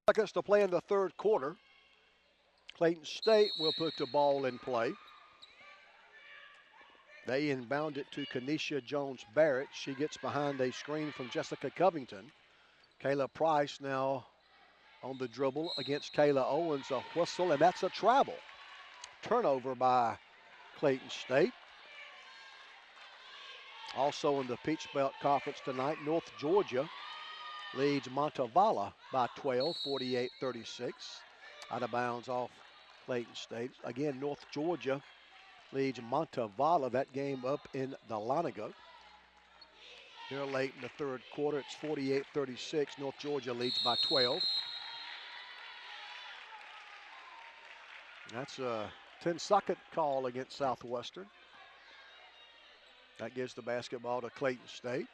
Seconds to play in the third quarter. Clayton State will put the ball in play. They inbound it to Kenesha Jones-Barrett. She gets behind a screen from Jessica Covington. Kayla Price now on the dribble against Kayla Owens. A whistle, and that's a travel. Turnover by Clayton State. Also in the Peach Belt Conference tonight, North Georgia leads Montevallo by 12, 48-36. Out of bounds off Clayton State. Again, North Georgia leads Montevallo. That game up in Dahlonega. Here late in the third quarter, it's 48-36. North Georgia leads by 12. That's a 10-second call against Southwestern. That gives the basketball to Clayton State.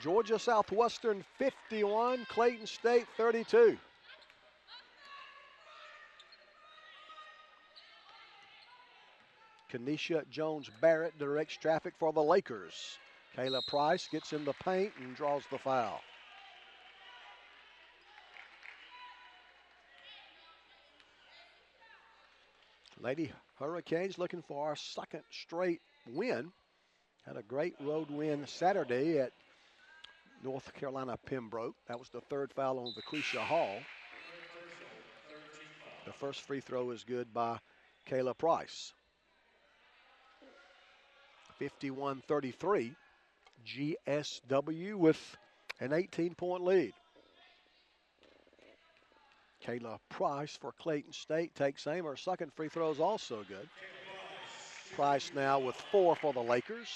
Georgia Southwestern 51, Clayton State 32. Kenesha Jones-Barrett directs traffic for the Lakers. Kayla Price gets in the paint and draws the foul. Lady Hurricanes looking for our second straight win. Had a great road win Saturday at North Carolina Pembroke. That was the third foul on Lucretia Hall. The first free throw is good by Kayla Price. 51-33. GSW with an 18-point lead. Kayla Price for Clayton State takes aim. Her second free throw is also good. Price now with 4 for the Lakers.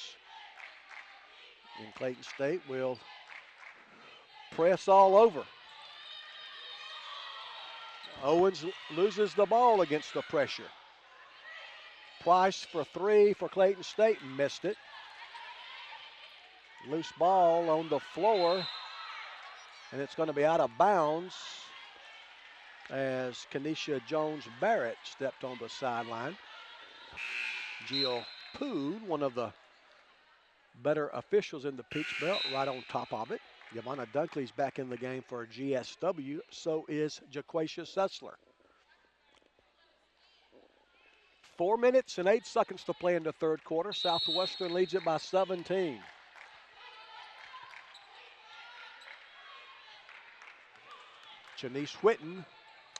And Clayton State will press all over. Owens loses the ball against the pressure. Price for 3 for Clayton State, missed it. Loose ball on the floor, and it's going to be out of bounds as Kenesha Jones-Barrett stepped on the sideline. Jill Poon, one of the better officials in the Peach Belt, right on top of it. Yvonne Dunkley's back in the game for GSW. So is Jaquacia Sessler. 4 minutes and 8 seconds to play in the third quarter. Southwestern leads it by 17. Janice Whitten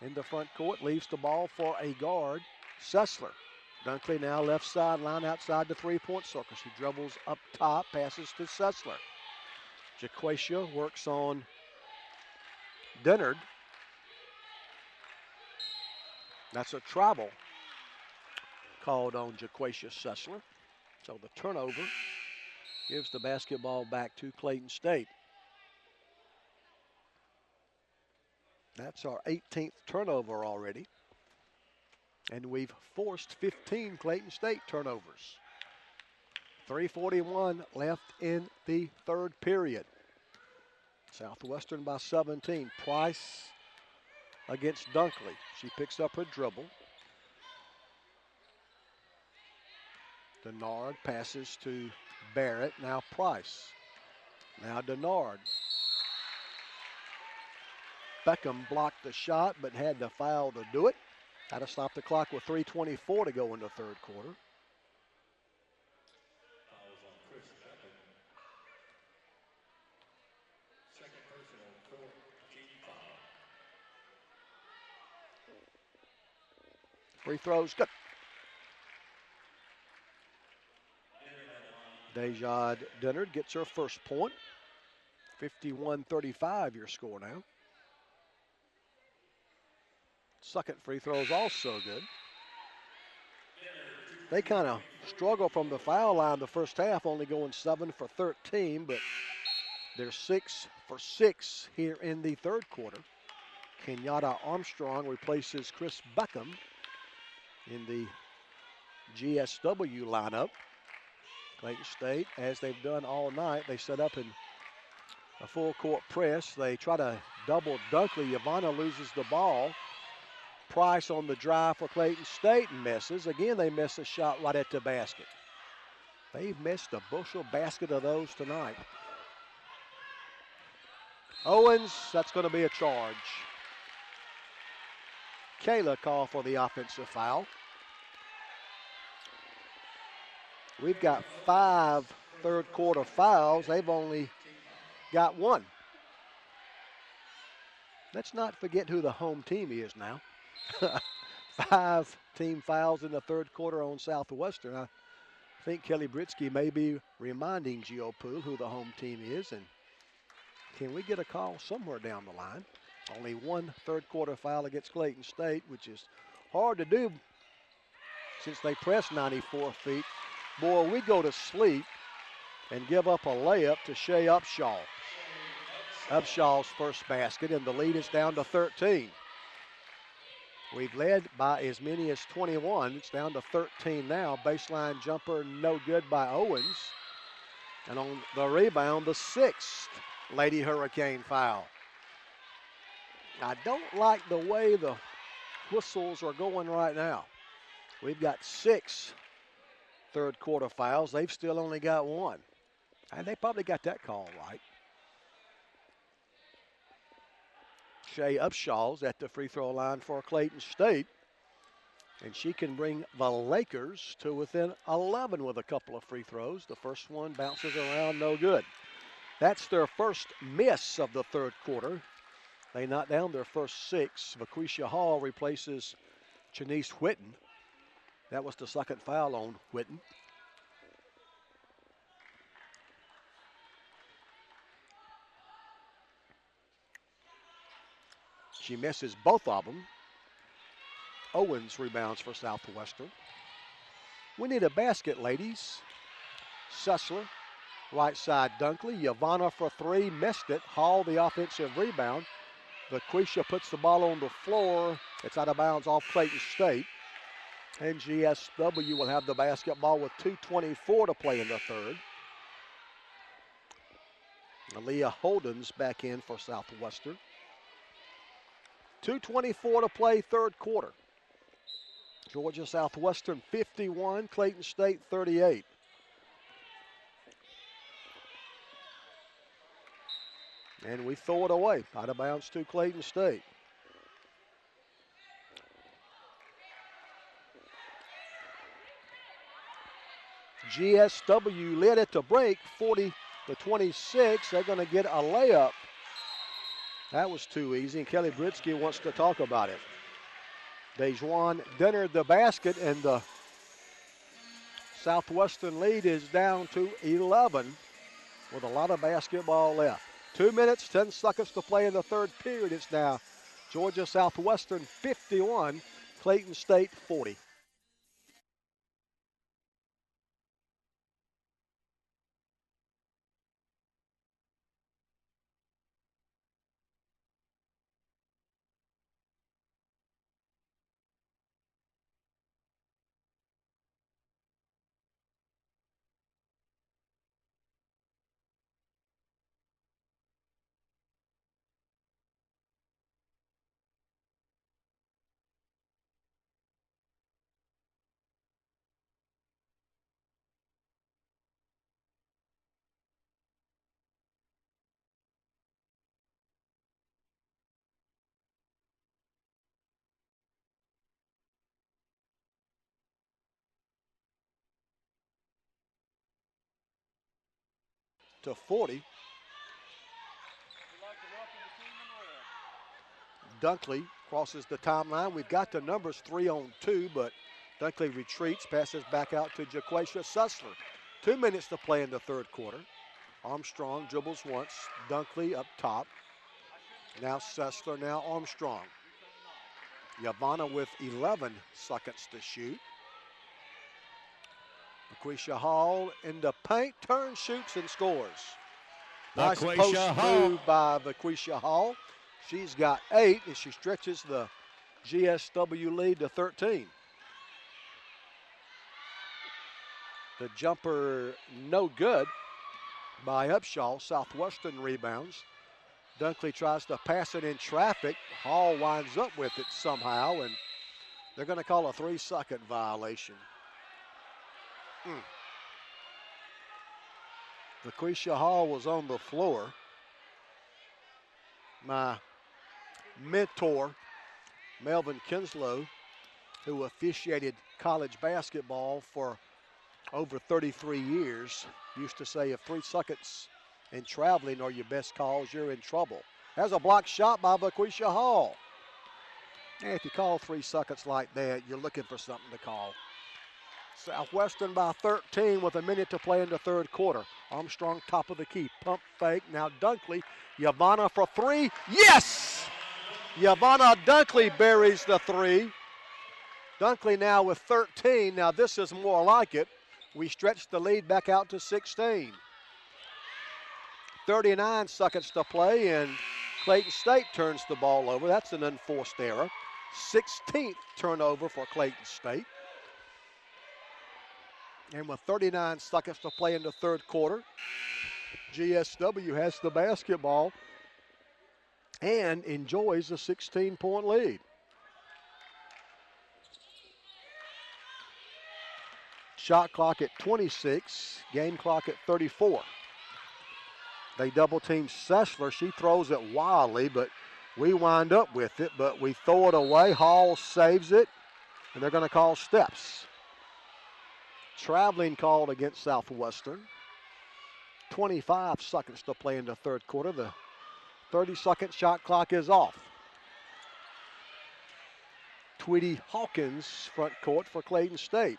in the front court leaves the ball for a guard, Sessler. Dunkley now left sideline outside the three-point circle. She dribbles up top, passes to Sessler. Jaquacia works on Dennard. That's a travel called on Jaquacia Sessler. So the turnover gives the basketball back to Clayton State. That's our 18th turnover already. And we've forced 15 Clayton State turnovers. 3:41 left in the third period. Southwestern by 17. Price against Dunkley. She picks up her dribble. Denard passes to Barrett. Now Price. Now Denard. Beckham blocked the shot but had the foul to do it. Had to stop the clock with 3:24 to go in the third quarter. Free throws, good. Dejad Dennard gets her first point. 51-35 your score now. Second free throw is also good. They kind of struggle from the foul line the first half, only going 7 for 13, but they're 6 for 6 here in the third quarter. Kenyatta Armstrong replaces Chris Beckham in the GSW lineup. Clayton State, as they've done all night, they set up in a full court press. They try to double Dunkley. Ivana loses the ball. Price on the drive for Clayton State misses. Again, they miss a shot right at the basket. They've missed a bushel basket of those tonight. Owens, that's going to be a charge. Kayla called for the offensive foul. We've got 5 third quarter fouls. They've only got 1. Let's not forget who the home team is now. 5 team fouls in the third quarter on Southwestern. I think Kelly Britsky may be reminding Geo Poole who the home team is. And can we get a call somewhere down the line? Only 1 third quarter foul against Clayton State, which is hard to do since they press 94 feet. Boy, we go to sleep and give up a layup to Shea Upshaw. Upshaw's first basket, and the lead is down to 13. We've led by as many as 21. It's down to 13 now. Baseline jumper no good by Owens. And on the rebound, the 6th Lady Hurricane foul. I don't like the way the whistles are going right now. We've got 6 third quarter fouls. They've still only got 1. And they probably got that call right. Shea Upshaw's at the free throw line for Clayton State. And she can bring the Lakers to within 11 with a couple of free throws. The first one bounces around, no good. That's their first miss of the third quarter. They knock down their first 6. Vaquisha Hall replaces Janice Whitten. That was the second foul on Whitten. She misses both of them. Owens rebounds for Southwestern. We need a basket, ladies. Sussler, right side Dunkley. Yavana for 3, missed it. Hall the offensive rebound. Vaquisha puts the ball on the floor. It's out of bounds off Clayton State. And GSW will have the basketball with 2:24 to play in the third. Aaliyah Holden's back in for Southwestern. 2:24 to play, third quarter. Georgia Southwestern 51, Clayton State 38. And we throw it away, out of bounds to Clayton State. GSW led it to break, 40-26. They're going to get a layup. That was too easy, and Kelly Britsky wants to talk about it. Dejuan dinnered the basket, and the Southwestern lead is down to 11 with a lot of basketball left. 2 minutes, 10 seconds to play in the third period. It's now Georgia Southwestern 51, Clayton State 40. To 40. Dunkley crosses the timeline. We've got the numbers 3-on-2, but Dunkley retreats, passes back out to Jaquacia Sussler. 2 minutes to play in the third quarter. Armstrong dribbles once. Dunkley up top. Now Sussler, now Armstrong. Yavana with 11 seconds to shoot. Vaquisha Hall in the paint, turns, shoots, and scores. Nice post move by Vaquisha Hall. She's got 8 as she stretches the GSW lead to 13. The jumper no good by Upshaw. Southwestern rebounds. Dunkley tries to pass it in traffic. Hall winds up with it somehow, and they're going to call a 3-second violation. LaQuisha Hall was on the floor. My mentor, Melvin Kinslow, who officiated college basketball for over 33 years, used to say if 3 seconds in traveling are your best calls, you're in trouble. There's a blocked shot by LaQuisha Hall. And if you call 3 seconds like that, you're looking for something to call. Southwestern by 13 with a minute to play in the third quarter. Armstrong top of the key, pump fake. Now Dunkley, Yavana for 3. Yes! Yavana Dunkley buries the 3. Dunkley now with 13. Now this is more like it. We stretch the lead back out to 16. 39 seconds to play, and Clayton State turns the ball over. That's an unforced error. 16th turnover for Clayton State. And with 39 seconds to play in the third quarter, GSW has the basketball and enjoys a 16-point lead. Shot clock at 26, game clock at 34. They double team Sessler. She throws it wildly, but we wind up with it, but we throw it away. Hall saves it, and they're going to call steps. Traveling called against Southwestern. 25 seconds to play in the third quarter. The 30-second shot clock is off. Tweety Hawkins front court for Clayton State.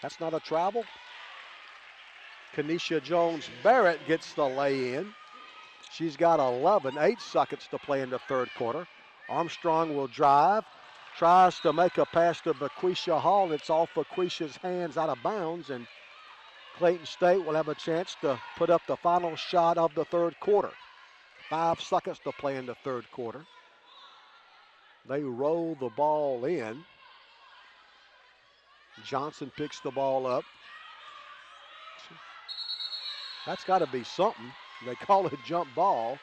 That's not a travel. Kenesha Jones-Barrett gets the lay-in. She's got 11, 8 seconds to play in the third quarter. Armstrong will drive. Tries to make a pass to Vaquisha Hall. It's off Vaquisha's hands out of bounds, and Clayton State will have a chance to put up the final shot of the third quarter. 5 seconds to play in the third quarter. They roll the ball in. Johnson picks the ball up. That's got to be something. They call it a jump ball.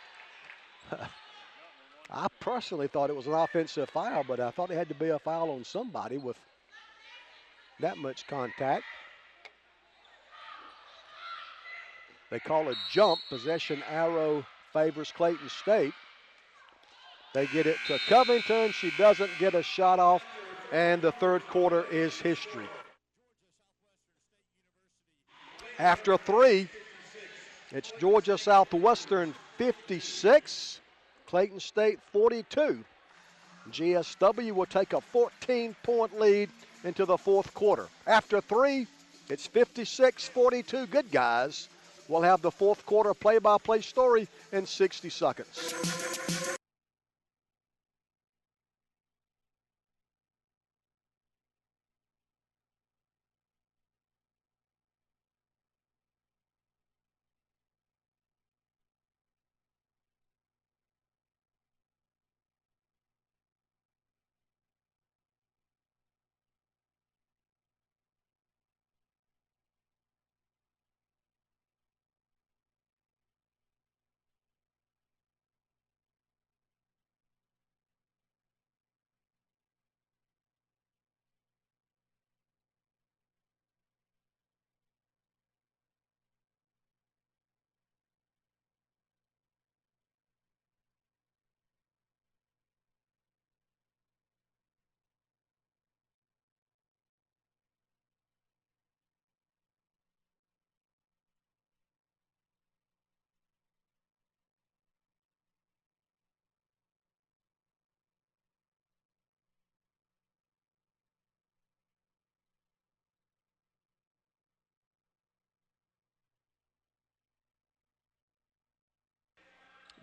I personally thought it was an offensive foul, but I thought it had to be a foul on somebody with that much contact. They call it jump. Possession arrow favors Clayton State. They get it to Covington. She doesn't get a shot off, and the third quarter is history. After 3, it's Georgia Southwestern 56. Clayton State 42. GSW will take a 14-point lead into the fourth quarter. After 3, it's 56-42. Good guys. We'll have the fourth quarter play-by-play story in 60 seconds.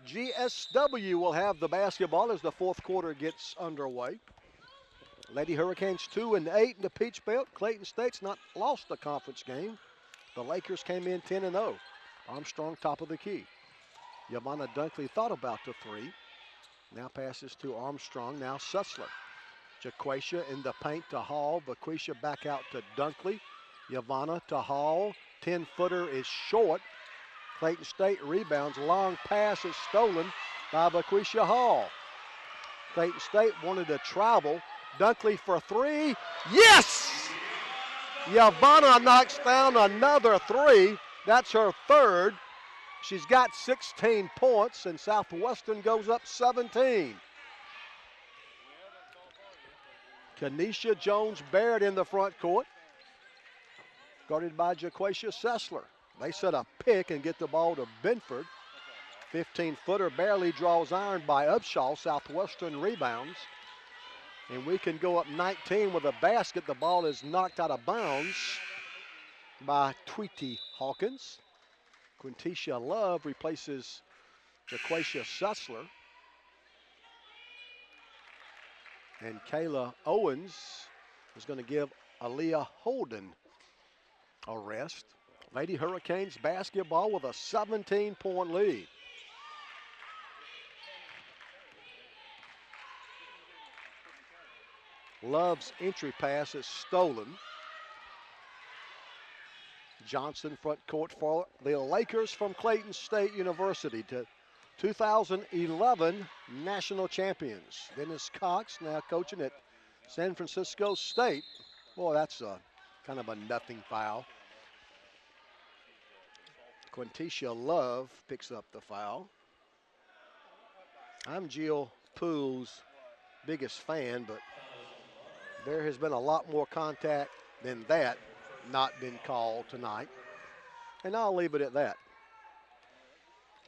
GSW will have the basketball as the fourth quarter gets underway. Lady Hurricanes 2-8 in the Peach Belt. Clayton State's not lost a conference game. The Lakers came in 10-0. Armstrong top of the key. Yavana Dunkley thought about the 3. Now passes to Armstrong. Now Sussler. Jaquacia in the paint to Hall. Vaquisha back out to Dunkley. Yavanna to Hall. 10-footer is short. Clayton State rebounds. Long pass is stolen by Laquisha Hall. Clayton State wanted to travel. Dunkley for three. Yes! Yavanna knocks down another three. That's her third. She's got 16 points, and Southwestern goes up 17. Kanisha Jones-Baird in the front court, guarded by Jaquacia Sessler. They set a pick and get the ball to Benford. 15-footer barely draws iron by Upshaw. Southwestern rebounds. And we can go up 19 with a basket. The ball is knocked out of bounds by Tweety Hawkins. Quintisha Love replaces Jaquacia Sessler. And Kayla Owens is going to give Aaliyah Holden a rest. Lady Hurricanes basketball with a 17-point lead. Love's entry pass is stolen. Johnson front court for the Lakers from Clayton State University, to 2011 national champions. Dennis Cox now coaching at San Francisco State. Boy, that's a kind of a nothing foul. Quintisha Love picks up the foul. I'm Jill Poole's biggest fan, but there has been a lot more contact than that not been called tonight. And I'll leave it at that.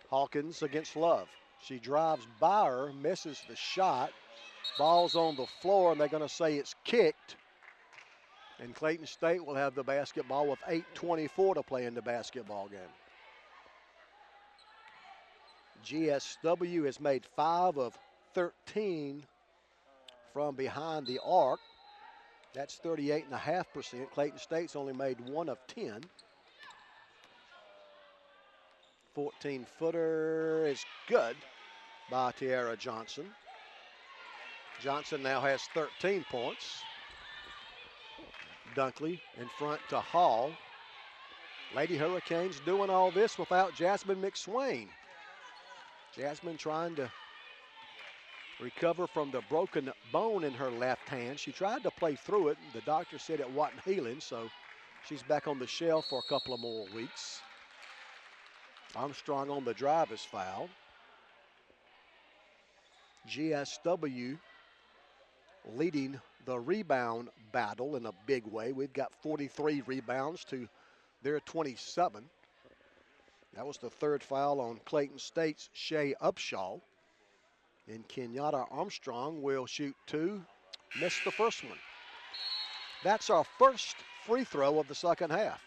Hawkins against Love. She drives by her, misses the shot. Ball's on the floor, and they're going to say it's kicked. And Clayton State will have the basketball with 8:24 to play in the basketball game. GSW has made 5 of 13 from behind the arc. That's 38.5%. Clayton State's only made 1 of 10. 14-footer is good by Tiara Johnson. Johnson now has 13 points. Dunkley in front to Hall. Lady Hurricanes doing all this without Jasmine McSwain. Jasmine trying to recover from the broken bone in her left hand. She tried to play through it. The doctor said it wasn't healing, so she's back on the shelf for a couple of more weeks. Armstrong on the drive is fouled. GSW leading the rebound battle in a big way. We've got 43 rebounds to their 27. That was the third foul on Clayton State's Shea Upshaw. And Kenyatta Armstrong will shoot 2, miss the first one. That's our first free throw of the second half.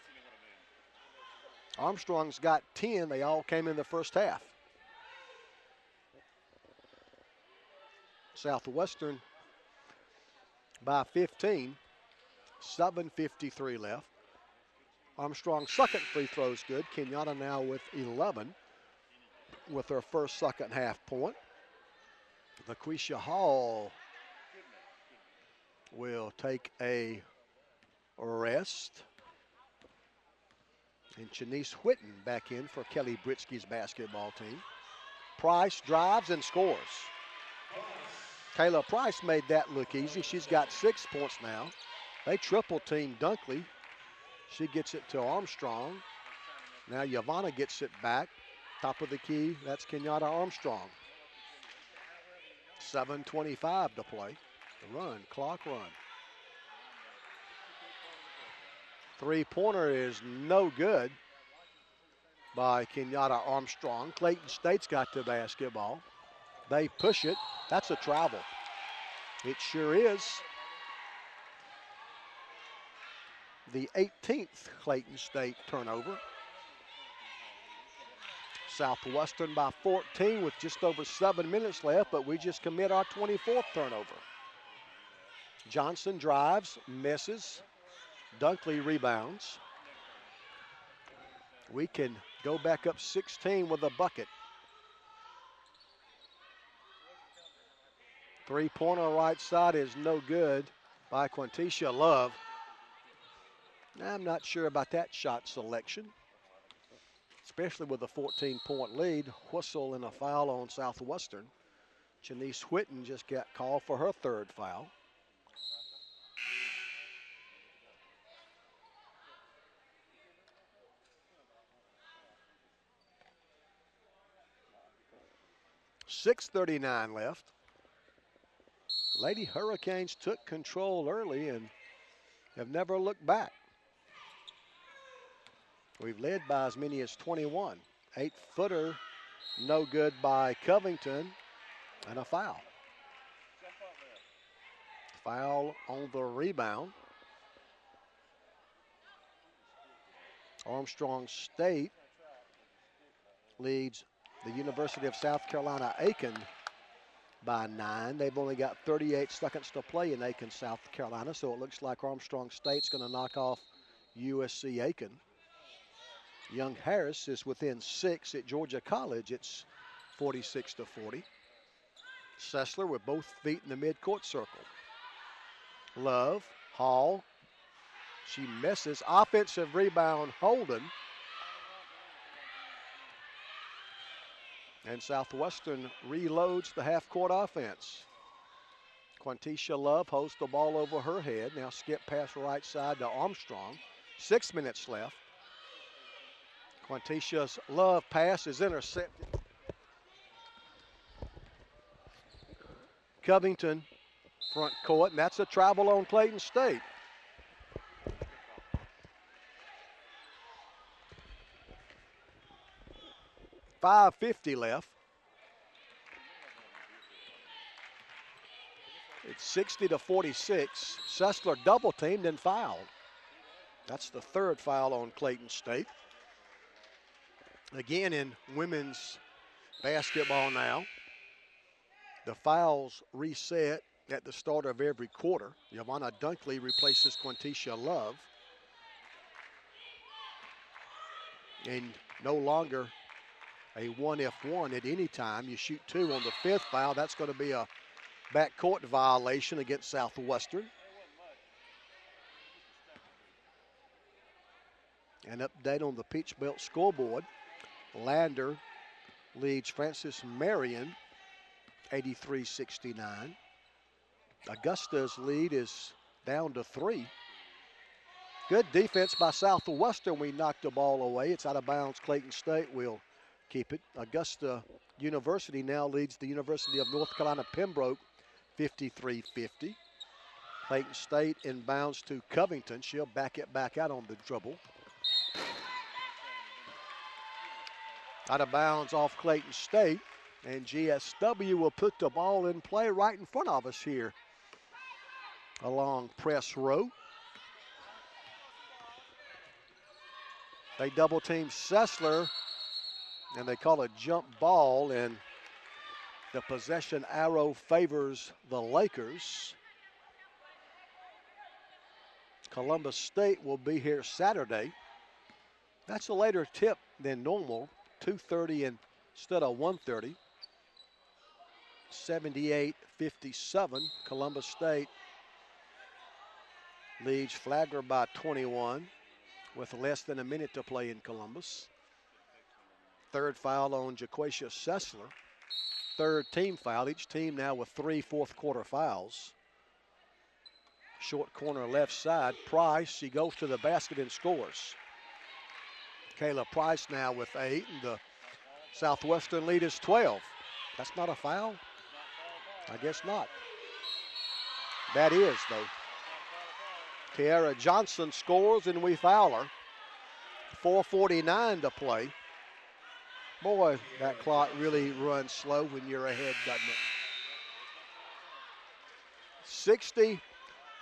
Armstrong's got 10. They all came in the first half. Southwestern by 15. 7:53 left. Armstrong's second free throw is good. Kenyatta now with 11 with her first second half point. Laquisha Hall will take a rest. And Shanice Whitten back in for Kelly Britsky's basketball team. Price drives and scores. Kayla Price made that look easy. She's got 6 points now. They triple team Dunkley. She gets it to Armstrong. Now Yavanna gets it back. Top of the key, that's Kenyatta Armstrong. 7:25 to play. The run, clock run. Three-pointer is no good by Kenyatta Armstrong. Clayton State's got the basketball. They push it. That's a travel. It sure is. The 18th Clayton State turnover. Southwestern by 14 with just over 7 minutes left, but we just commit our 24th turnover. Johnson drives, misses. Dunkley rebounds. We can go back up 16 with a bucket. Three-pointer right side is no good by Quintisha Love. I'm not sure about that shot selection, especially with a 14-point lead. Whistle and a foul on Southwestern. Janice Whitten just got called for her third foul. .6:39 left. Lady Hurricanes took control early and have never looked back. We've led by as many as 21. 8-footer, no good by Covington, and a foul. Foul on the rebound. Armstrong State leads the University of South Carolina Aiken by 9. They've only got 38 seconds to play in Aiken, South Carolina, so it looks like Armstrong State's going to knock off USC Aiken. Young Harris is within 6 at Georgia College. It's 46-40. Sessler with both feet in the midcourt circle. Love, Hall. She misses. Offensive rebound, Holden. And Southwestern reloads the half-court offense. Quantisha Love holds the ball over her head. Now skip pass right side to Armstrong. 6 minutes left. Quantisha's Love pass is intercepted. Covington front court, and that's a travel on Clayton State. .550 left. It's 60-46. Sessler double teamed and fouled. That's the third foul on Clayton State. Again in women's basketball now, the fouls reset at the start of every quarter. Yvonne Dunkley replaces Quantisha Love. And no longer a 1-F1 at any time. You shoot 2 on the 5th foul. That's going to be a backcourt violation against Southwestern. An update on the Peach Belt scoreboard. Lander leads Francis Marion 83-69. Augusta's lead is down to 3. Good defense by Southwestern. We knocked the ball away. It's out of bounds. Clayton State will keep it. Augusta University now leads the University of North Carolina Pembroke 53-50. Clayton State inbounds to Covington. She'll back it back out on the dribble. Out of bounds off Clayton State, and GSW will put the ball in play right in front of us here along press row. They double team Sessler, and they call a jump ball, and the possession arrow favors the Lakers. Columbus State will be here Saturday. That's a later tip than normal. 2:30 instead of 1:30. 78-57. Columbus State leads Flagler by 21 with less than a minute to play in Columbus. Third foul on Jaquacia Sessler. Third team foul. Each team now with 3 fourth-quarter fouls. Short corner left side. Price, she goes to the basket and scores. Kayla Price now with 8, and the Southwestern lead is 12. That's not a foul? I guess not. That is, though. Tiara Johnson scores, and we foul her. 4:49 to play. Boy, that clock really runs slow when you're ahead, doesn't it?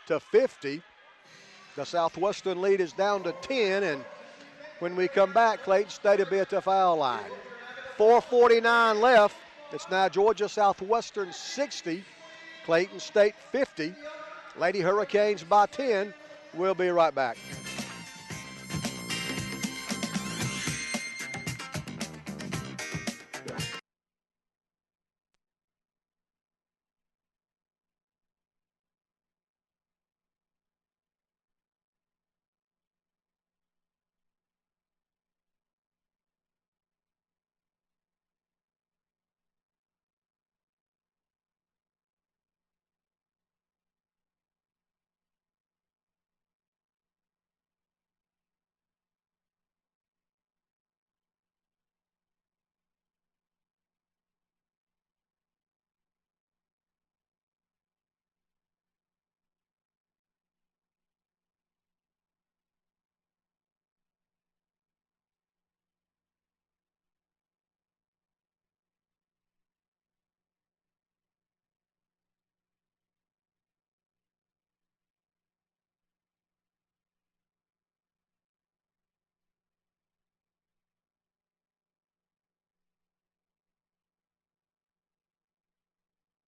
60-50. The Southwestern lead is down to 10, and when we come back, Clayton State will be at the foul line. 4:49 left. It's now Georgia Southwestern 60, Clayton State 50. Lady Hurricanes by 10. We'll be right back.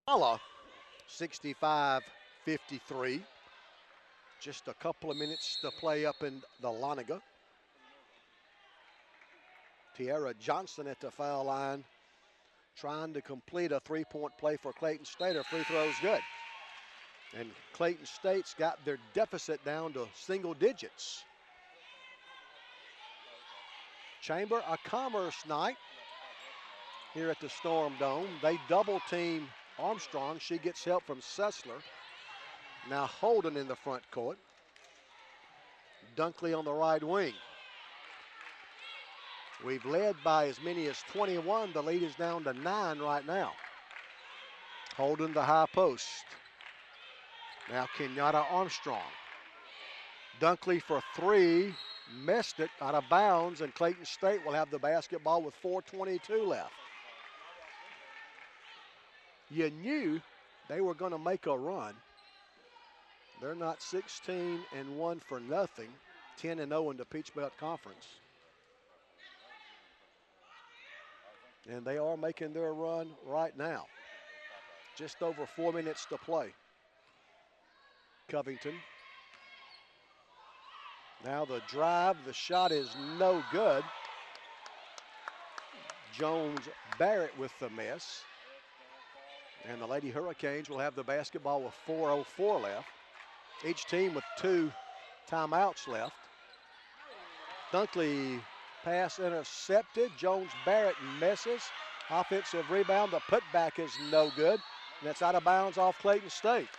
Hala, 65-53. Just a couple of minutes to play up in the Loniga. Tiara Johnson at the foul line, trying to complete a three-point play for Clayton State. Her free throw's good. And Clayton State's got their deficit down to single digits. Chamber of Commerce night here at the Storm Dome. They double team Armstrong. She gets help from Sessler. Now Holden in the front court. Dunkley on the right wing. We've led by as many as 21. The lead is down to 9 right now. Holden the high post. Now Kenyatta Armstrong. Dunkley for 3. Missed it out of bounds, and Clayton State will have the basketball with 4:22 left. You knew they were going to make a run. They're not 16-1 for nothing, 10-0 in the Peach Belt Conference. And they are making their run right now. Just over 4 minutes to play. Covington. Now the drive, the shot is no good. Jones Barrett with the miss. And the Lady Hurricanes will have the basketball with 4:04 left. Each team with 2 timeouts left. Dunkley pass intercepted. Jones Barrett misses. Offensive rebound. The putback is no good. And it's out of bounds off Clayton State.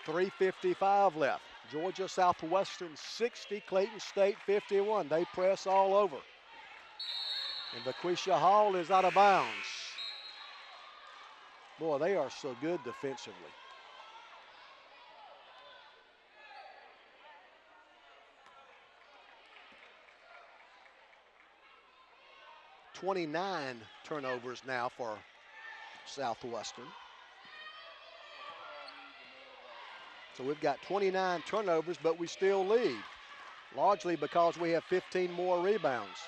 3:55 left. Georgia Southwestern 60, Clayton State 51. They press all over. And Vaquisha Hall is out of bounds. Boy, they are so good defensively. "29 turnovers now for Southwestern. So we've got 29 turnovers, but we still lead, largely because we have 15 more rebounds.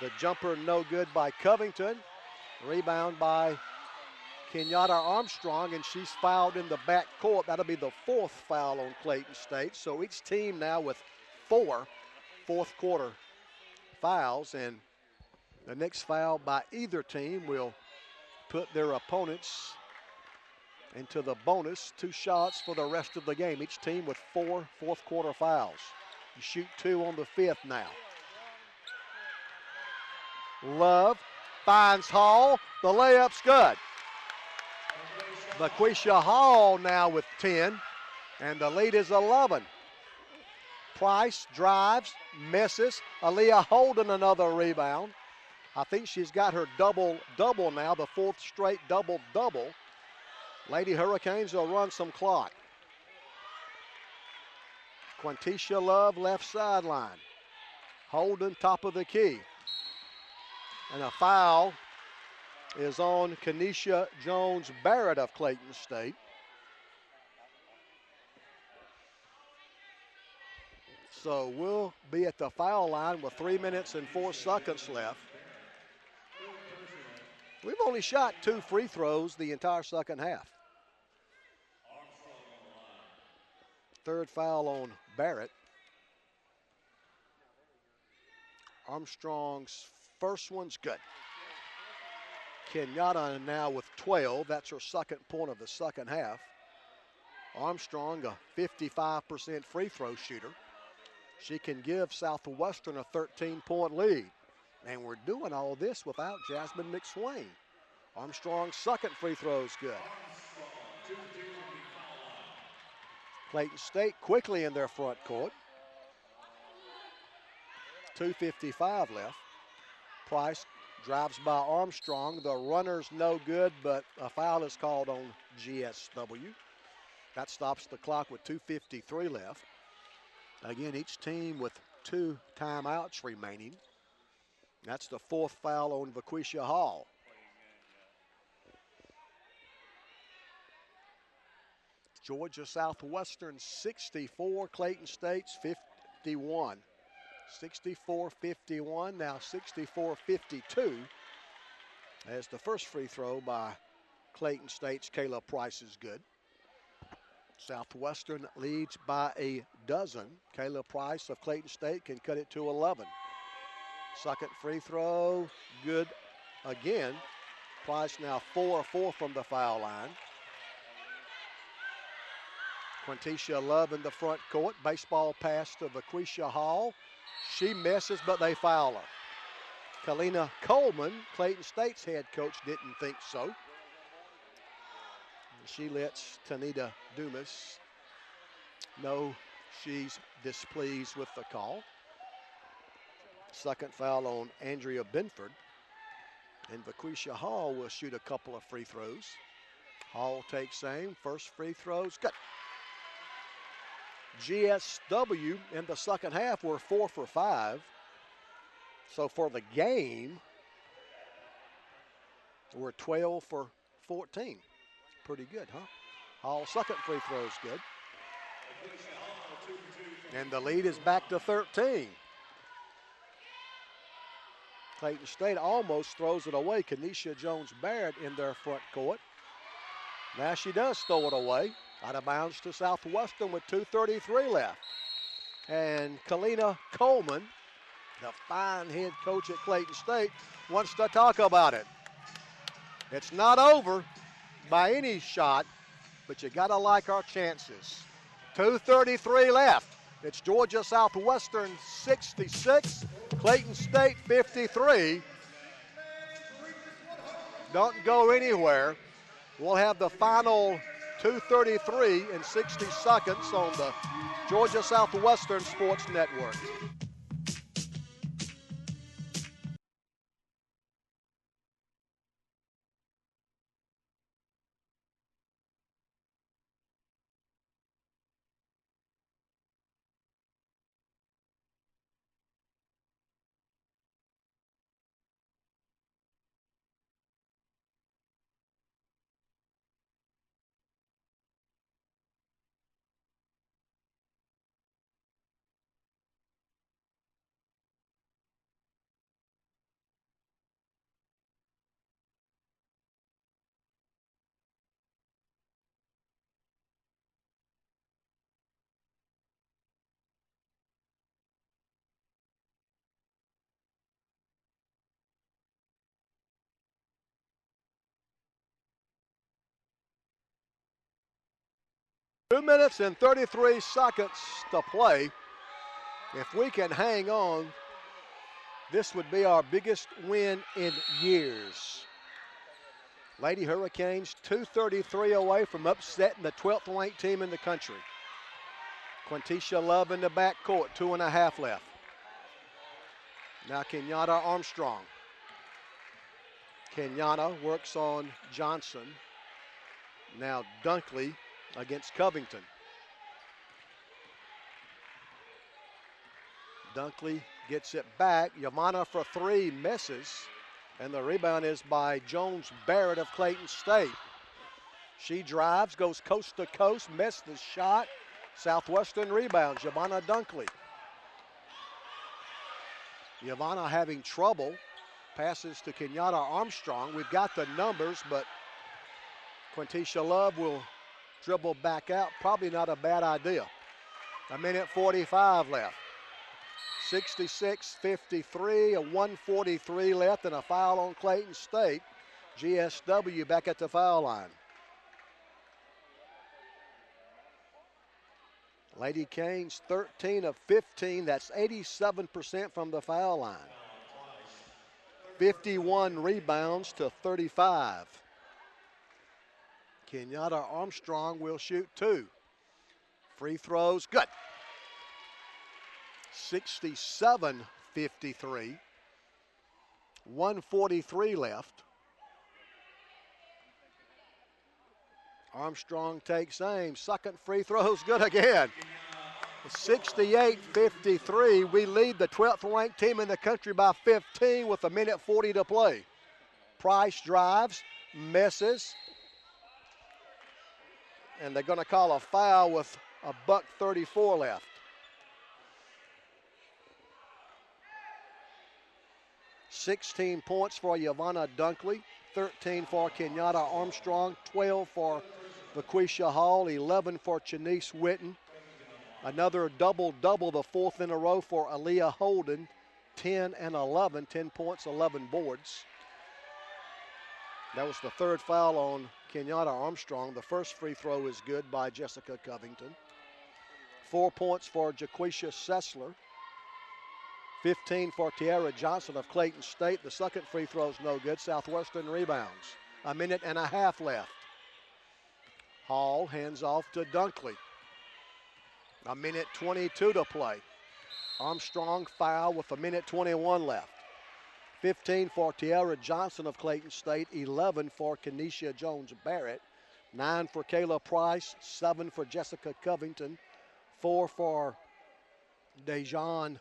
The jumper no good by Covington. Rebound by Kenyatta Armstrong, and she's fouled in the back court. That'll be the 4th foul on Clayton State. So each team now with 4 fourth quarter fouls, and the next foul by either team will put their opponents into the bonus. 2 shots for the rest of the game. Each team with 4 fourth quarter fouls. You shoot 2 on the 5th now. Love finds Hall. The layup's good. Vaquisha Hall now with 10, and the lead is 11. Price drives, misses. Aaliyah Holden another rebound. I think she's got her double-double now, the 4th straight double-double. Lady Hurricanes will run some clock. Quintisha Love left sideline. Holden top of the key. And a foul is on Kenesha Jones Barrett of Clayton State. So we'll be at the foul line with 3 minutes and 4 seconds left. We've only shot 2 free throws the entire second half. 3rd foul on Barrett. Armstrong's first one's good. Kenyatta now with 12. That's her 2nd point of the second half. Armstrong, a 55% free throw shooter. She can give Southwestern a 13-point lead. And we're doing all this without Jasmine McSwain. Armstrong's 2nd free throw is good. Clayton State quickly in their front court. 2:55 left. Price drives by Armstrong. The runner's no good, but a foul is called on GSW. That stops the clock with 2:53 left. Again, each team with 2 timeouts remaining. That's the 4th foul on Vaquisha Hall. Georgia Southwestern 64, Clayton State's 51. 64-51, now 64-52. As the first free throw by Clayton State's Kayla Price is good. Southwestern leads by a dozen. Kayla Price of Clayton State can cut it to 11. Second free throw, good again. Price now 4 of 4 from the foul line. Quintisha Love in the front court. Baseball pass to Vaquisha Hall. She misses, but they foul her. Kalina Coleman, Clayton State's head coach, didn't think so. She lets Tanita Dumas know she's displeased with the call. Second foul on Andrea Benford. And Vaquisha Hall will shoot a couple of free throws. Hall takes aim. First free throw's good. GSW in the second half were 4 for 5. So for the game, we're 12 for 14. Pretty good, huh? Hall's second free throw is good. And the lead is back to 13. Clayton State almost throws it away. Kenesha Jones-Barrett in their front court. Now she does throw it away. Out of bounds to Southwestern with 2:33 left. And Kalina Coleman, the fine head coach at Clayton State, wants to talk about it. It's not over by any shot, but you gotta like our chances. 2:33 left. It's Georgia Southwestern 66, Clayton State 53. Don't go anywhere. We'll have the final 2:33 and 60 seconds on the Georgia Southwestern Sports Network. Two minutes and 33 seconds to play. If we can hang on, this would be our biggest win in years. Lady Hurricanes 2:33 away from upsetting the 12th ranked team in the country. Quintisha Love in the backcourt, 2.5 left. Now Kenyatta Armstrong. Kenyatta works on Johnson. Now Dunkley against Covington. Dunkley gets it back. Yamana for 3 misses. And the rebound is by Jones-Barrett of Clayton State. She drives, goes coast to coast, missed the shot. Southwestern rebounds, Yamana Dunkley. Yamana having trouble. Passes to Kenyatta Armstrong. We've got the numbers, but Quintisha Love will dribble back out. Probably not a bad idea. 1:45 left. 66-53, a 1:43 left, and a foul on Clayton State. GSW back at the foul line. Lady Canes 13 of 15. That's 87% from the foul line. 51 rebounds to 35. Kenyatta Armstrong will shoot 2. Free throws, good. 67-53. 1:43 left. Armstrong takes aim. Second free throw's good again. 68-53. We lead the 12th ranked team in the country by 15 with 1:40 to play. Price drives, misses. And they're going to call a foul with a $1:34 left. 16 points for Yvonne Dunkley, 13 for Kenyatta Armstrong, 12 for Vaquisha Hall, 11 for Chanice Witten. Another double-double, the fourth in a row for Aaliyah Holden, 10 and 11, 10 points, 11 boards. That was the third foul on Kenyatta Armstrong. The first free throw is good by Jessica Covington. 4 points for Jaquisha Sessler. 15 for Tiara Johnson of Clayton State. The second free throw is no good. Southwestern rebounds. A minute and a half left. Hall hands off to Dunkley. A minute 22 to play. Armstrong foul with a minute 21 left. 15 for Tiara Johnson of Clayton State, 11 for Kenesha Jones-Barrett, 9 for Kayla Price, 7 for Jessica Covington, 4 for Dejan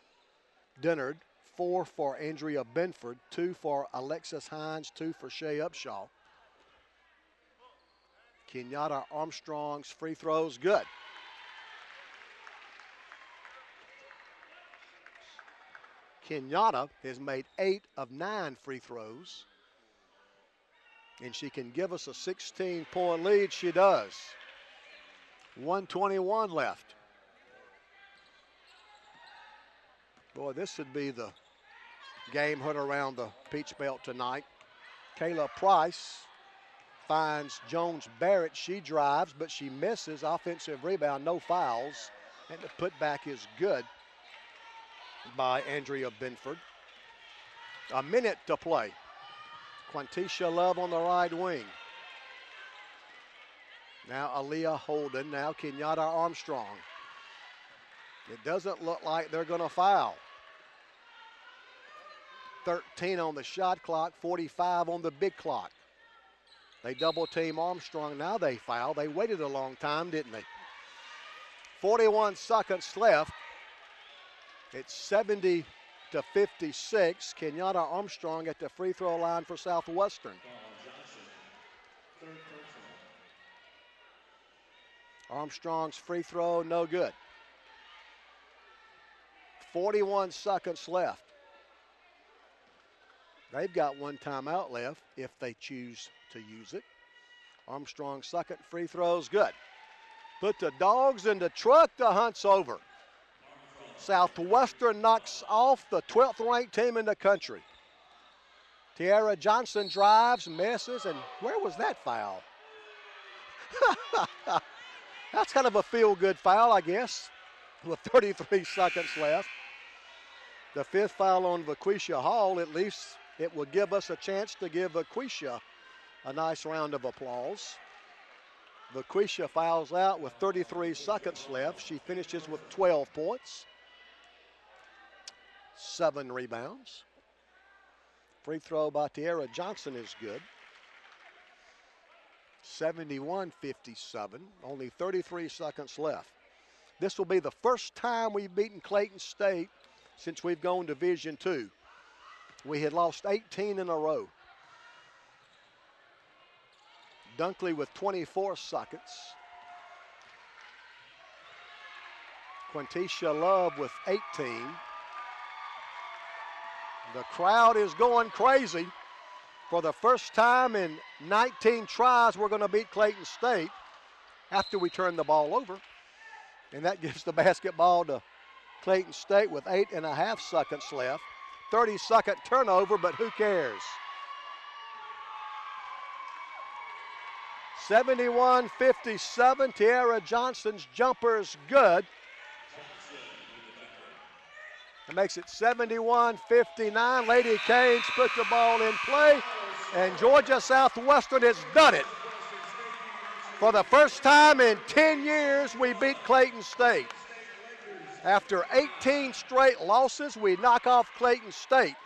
Dennard, 4 for Andrea Benford, 2 for Alexis Hines, 2 for Shea Upshaw. Kenyatta Armstrong's free throws good. Kenyatta has made 8 of 9 free throws. And she can give us a 16-point lead. She does. 1:21 left. Boy, this would be the game hood around the Peach Belt tonight. Kayla Price finds Jones-Barrett. She drives, but she misses. Offensive rebound, no fouls. And the putback is good by Andrea Benford. A minute to play. Quantisha Love on the right wing. Now Aaliyah Holden, now Kenyatta Armstrong. It doesn't look like they're going to foul. 13 on the shot clock, 45 on the big clock. They double team Armstrong, now they foul. They waited a long time, didn't they? 41 seconds left. It's 70 to 56. Kenyatta Armstrong at the free throw line for Southwestern. Armstrong's free throw, no good. 41 seconds left. They've got one timeout left if they choose to use it. Armstrong's second free throw's good. Put the dogs in the truck, the hunt's over. Southwestern knocks off the 12th ranked team in the country. Tiara Johnson drives, misses, and where was that foul? That's kind of a feel-good foul, I guess, with 33 seconds left. The fifth foul on Vaquisha Hall. At least it will give us a chance to give Vaquisha a nice round of applause. Vaquisha fouls out with 33 seconds left. She finishes with 12 points. 7 rebounds. Free throw by Tiara Johnson is good. 71-57, only 33 seconds left. This will be the first time we've beaten Clayton State since we've gone Division II. We had lost 18 in a row. Dunkley with 24 seconds. Quantisha Love with 18. The crowd is going crazy. For the first time in 19 tries, we're going to beat Clayton State after we turn the ball over. And that gives the basketball to Clayton State with 8.5 seconds left. 30-second turnover, but who cares? 71-57, Tiara Johnson's jumper is good. It makes it 71-59. Lady Canes put the ball in play, and Georgia Southwestern has done it. For the first time in 10 years, we beat Clayton State. After 18 straight losses, we knock off Clayton State.